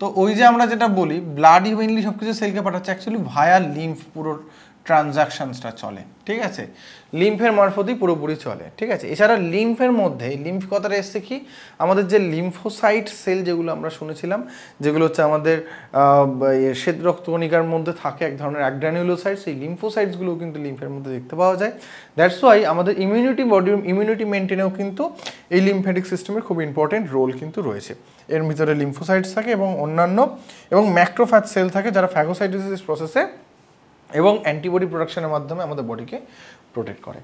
তো ওই যে আমরা যেটা বলি ব্লাডই মেইনলি সব কিছু সেলকে পাঠাচ্ছে, অ্যাকচুয়ালি ভায়া লিম্ফ পুরো ট্রানজাকশনসটা চলে। ঠিক আছে, লিম্ফের মারফতই পুরোপুরি চলে। ঠিক আছে, এছাড়া লিম্ফের মধ্যে লিম্ফ কথাটা এসছে কি, আমাদের যে লিম্ফোসাইট সেল যেগুলো আমরা শুনেছিলাম, যেগুলো হচ্ছে আমাদের শ্বেত রক্তকণিকার মধ্যে থাকে এক ধরনের অ্যাগ্রানুলোসাইট, সেই লিম্ফোসাইটসগুলোও কিন্তু লিম্ফের মধ্যে দেখতে পাওয়া যায়। দ্যাটস ওয়াই আমাদের ইমিউনিটি মেনটেনেও কিন্তু এই লিম্ফ্যাটিক সিস্টেমের খুব ইম্পর্টেন্ট রোল কিন্তু রয়েছে। এর ভিতরে লিম্ফোসাইটস থাকে এবং অন্যান্য এবং ম্যাক্রোফ্যাজ সেল থাকে, যারা ফ্যাগোসাইটোসিস প্রসেসে এবং অ্যান্টিবডি প্রোডাকশনের মাধ্যমে আমাদের বডিকে প্রোটেক্ট করে।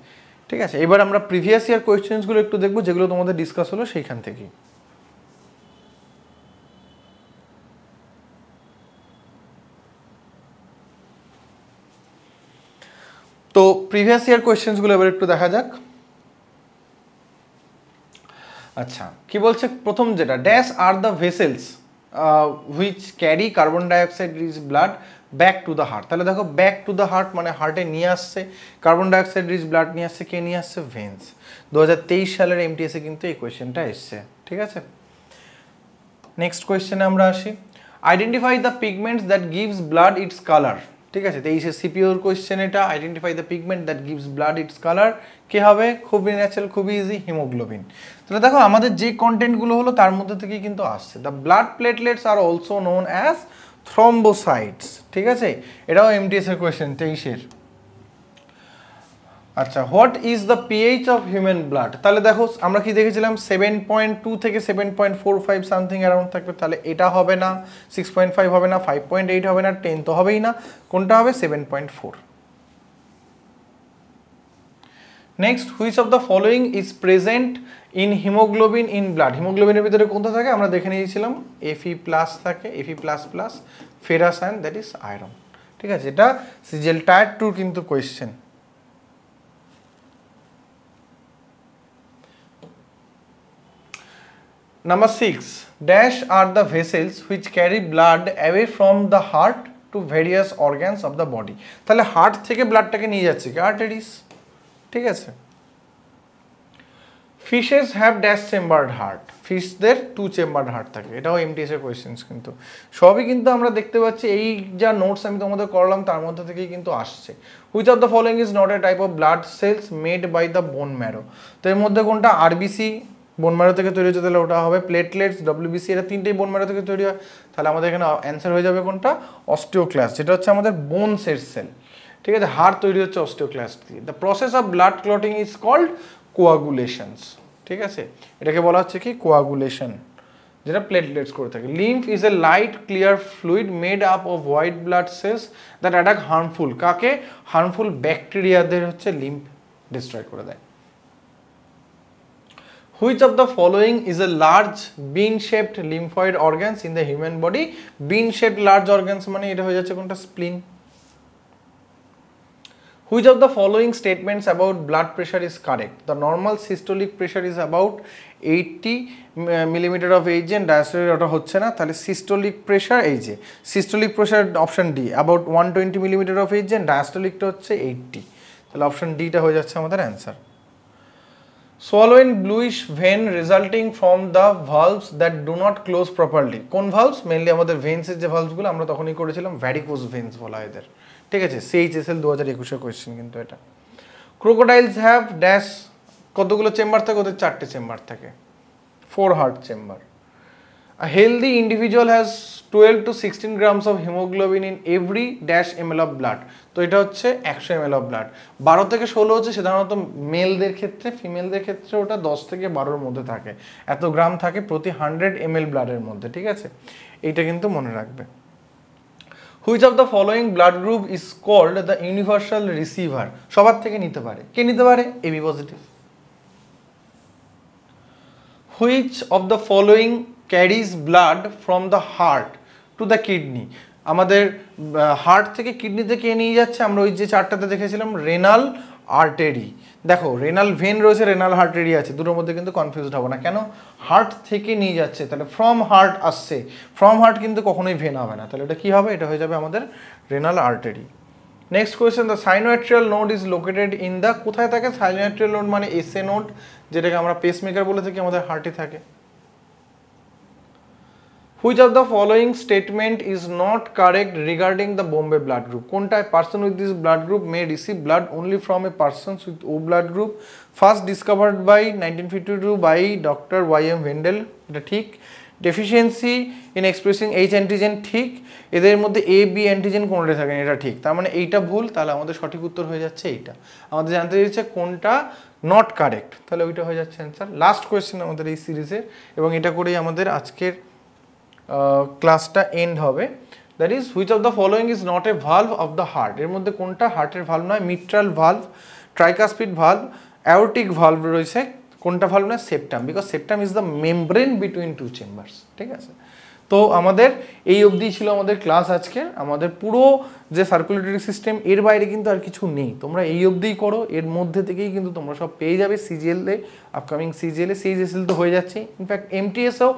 ঠিক আছে, এবার আমরা প্রিভিয়াস ইয়ার কোয়েশ্চেন্সগুলো একটু দেখবো, যেগুলো তোমাদের ডিসকাস হলো সেইখান থেকেই। তো প্রিভিয়াস ইয়ার কোয়েশ্চেন্সগুলো এবার একটু দেখা যাক। আচ্ছা, কি বলছে প্রথম যেটা, dash are the vessels which carry carbon dioxide rich blood back to the heart. তাহলে দেখো ব্যাক টু দ্য হার্ট মানে হার্টে নিয়ে আসছে কার্বন ডাইঅক্সাইড রিচ ব্লাড, নিয়ে আসছে কে, নিয়ে আসছে ভেন্স। 2023 সালের এমটিএসে কিন্তু এই কোয়েশ্চেনটা এসছে, ঠিক আছে। নেক্সট কোয়েশ্চেনে আমরা আসি, identify the pigments that gives blood its colour, ঠিক আছে। 23-এর সিপিওর কোয়েশ্চেন এটা, identify the pigment that gives blood its colour, কে হবে? খুবই ন্যাচারাল, খুবই ইজি, হিমোগ্লোবিন। তাহলে দেখো আমাদের যে কন্টেন্টগুলো হলো তার মধ্যে থেকেই কিন্তু আসছে। দ্য ব্লাড প্লেটলেটস আর অলসো নোন অ্যাজ থ্রম্বোসাইটস, ঠিক আছে, এটাও এমটিএস এর কোয়েশ্চেন 23-এর। আচ্ছা, what is the pH of human blood? তাহলে দেখো আমরা কি দেখেছিলাম 7.2 থেকে 7.45 সামথিং অ্যারাউন্ড থাকবে, তাহলে এটা হবে না, 6.5 হবে না, 5.8 হবে না, 10 তো হবেই না, কোনটা হবে? 7.4। Next, which of the following is present in haemoglobin in blood? হিমোগ্লোবিনের ভিতরে কোনটা থাকে? আমরা দেখে নিয়েছিলাম Fe+ থাকে, Fe++, ferrous ion, that is iron, ঠিক আছে। এটা সিজিএল টায়ার 2 কিন্তু question. Number 6, dash are the vessels which carry blood away from the heart to various organs of the body. তাহলে হার্ট থেকে ব্লাডটাকে নিয়ে যাচ্ছে কি? আর্টারিস, ঠিক আছে। Fishes have dash chambered heart, ফিশদের 2 চেম্বার্ড হার্ট থাকে, এটাও এমটিএস এর কোয়েশ্চেন্স কিন্তু। সবই কিন্তু আমরা দেখতে পাচ্ছি এই যা নোটস আমি তোমাদের করলাম তার মধ্যে থেকেই কিন্তু আসছে। Which of the following is not a type of blood cells made by the bone marrow? তো এর মধ্যে কোনটা? আরবিসি বোন ম্যারো থেকে তৈরি হচ্ছে, তাহলে ওটা হবে। প্লেটলেটস, ডব্লিউবিসি, এরা তিনটেই বোন ম্যারো থেকে তৈরি হয়, তাহলে আমাদের এখানে অ্যান্সার হয়ে যাবে কোনটা? অস্টিওক্লাস্ট, যেটা হচ্ছে আমাদের বোনসের সেল, ঠিক আছে। হাড় তৈরি হচ্ছে অস্টিওক্লাস্ট দিয়ে। The process of blood clotting is called coagulations, ঠিক আছে, এটাকে বলা হচ্ছে কি? কোয়াগুলেশন, যেটা প্লেটলেটস করে থাকে। Lymph is a light clear fluid made up off white blood cells that attack harmful, কাকে? হার্মফুল ব্যাকটেরিয়াদের হচ্ছে লিম্ফ ডিস্ট্রয় করে দেয়। Which of the following is a large bean-shaped lymphoid organs in the human body? Bean-shaped large organs মানে এটা হয়ে যাচ্ছে কোনটা? স্প্লিন। Which of the following statements about blood pressure is correct? The normal systolic pressure is about 80 mm of Hg and diastolic ওটা হচ্ছে না, তাহলে systolic pressure এই যে systolic pressure option D about 120 mm of Hg and diastolicটা হচ্ছে 80, তাহলে option ডিটা হয়ে যাচ্ছে আমাদের answer. Swallow in bluish vein resulting from the valves that do not close properly. কোন valves? মেইনলি আমাদের ভেন্সের যে ভালভসগুলো আমরা তখনই করেছিলাম ভ্যারিকোজ ভেন্স বলা হয় এদের, ঠিক আছে। CHSL 2021 কোয়েশ্চেন কিন্তু এটা। ক্রোকোডাইলস হ্যাভ ড্যাশ, কতগুলো চেম্বার থাকে? ওদের 4টে চেম্বার থাকে, 4 heart chamber. A healthy individual has 12 to 16 grams of hemoglobin in every dash ml of blood. তো এটা হচ্ছে 100 ml of blood। 12 থেকে 16 হচ্ছে সাধারণত মেলদের ক্ষেত্রে, ফিমেলদের ক্ষেত্রে ওটা 10 থেকে 12-এর মধ্যে থাকে, এত গ্রাম থাকে প্রতি 100 ml ব্লাডের মধ্যে, ঠিক আছে, এইটা কিন্তু মনে রাখবে। Which of the following blood group is called the universal receiver? সবার থেকে নিতে পারে, কে নিতে পারে? AB positive. Which of the following carries blood from the heart to the kidney? আমাদের হার্ট থেকে কিডনিতে কে নিয়ে যাচ্ছে? আমরা ওই যে চারটাতে দেখেছিলাম রেনাল আর্টারি। দেখো রেনাল ভেন রয়েছে, রেনাল আর্টারি আছে, দুটোর মধ্যে কিন্তু কনফিউজড হবো না। কেন? হার্ট থেকে নিয়ে যাচ্ছে, তাহলে ফ্রম হার্ট আসছে, ফ্রম হার্ট কিন্তু কখনোই ভেন হবে না, তাহলে এটা কি হবে? এটা হয়ে যাবে আমাদের renal artery. Next question, the sinoatrial node is located in the, কোথায় থাকে সাইনোয়াট্রিয়াল নোড? মানে এসএ নোড, যেটাকে আমরা পেসমেকার বলে থাকি, আমাদের হার্টে থাকে। Which of the following statement is not correct regarding the Bombay blood group? কোনটা? person with this blood group may receive blood only from a person with O blood group, first discovered by 1952 by Dr. Y.M. Wendell, এটা ঠিক। deficiency in expressing H antigen, ঠিক। এদের মধ্যে A B antigen কোনটা থাকে? এটা ঠিক। তার মানে এইটা ভুল, তাহলে আমাদের সঠিক উত্তর হয়ে যাচ্ছে এইটা। আমাদের জানতে চাইছে কোনটা নট কারেক্ট, তাহলে ওইটা হয়ে যাচ্ছে অ্যান্সার। লাস্ট কোয়েশ্চেন আমাদের এই সিরিজের, এবং এটা করেই আমাদের আজকের ক্লাসটা এন্ড হবে। That is, which of the following is not a valve of the heart? এর মধ্যে কোনটা হার্টের ভালভ নয়? Mitral valve, tricuspid valve, aortic valve রয়েছে, কোনটা ভালভ নয়? Septum, because septum is the membrane between two chambers, ঠিক আছে। তো আমাদের এই অবধি ছিল আমাদের ক্লাস আজকে। আমাদের পুরো যে সার্কুলেটরি সিস্টেম এর বাইরে কিন্তু আর কিছু নেই, তোমরা এই অবধিই করো, এর মধ্যে থেকেই কিন্তু তোমরা সব পেয়ে যাবে সিজিএলে, আপকামিং সিজিএলে, সিএইচএসএল তো হয়ে যাচ্ছে, ইনফ্যাক্ট এমটিএসও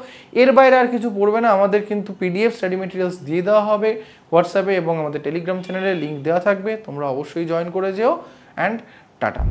এর বাইরে আর কিছু পড়বে না। আমাদের কিন্তু পিডিএফ স্টাডি মেটেরিয়ালস দিয়ে দেওয়া হবে হোয়াটসঅ্যাপে এবং আমাদের টেলিগ্রাম চ্যানেলে লিঙ্ক দেওয়া থাকবে, তোমরা অবশ্যই জয়েন করে যেও। And tata.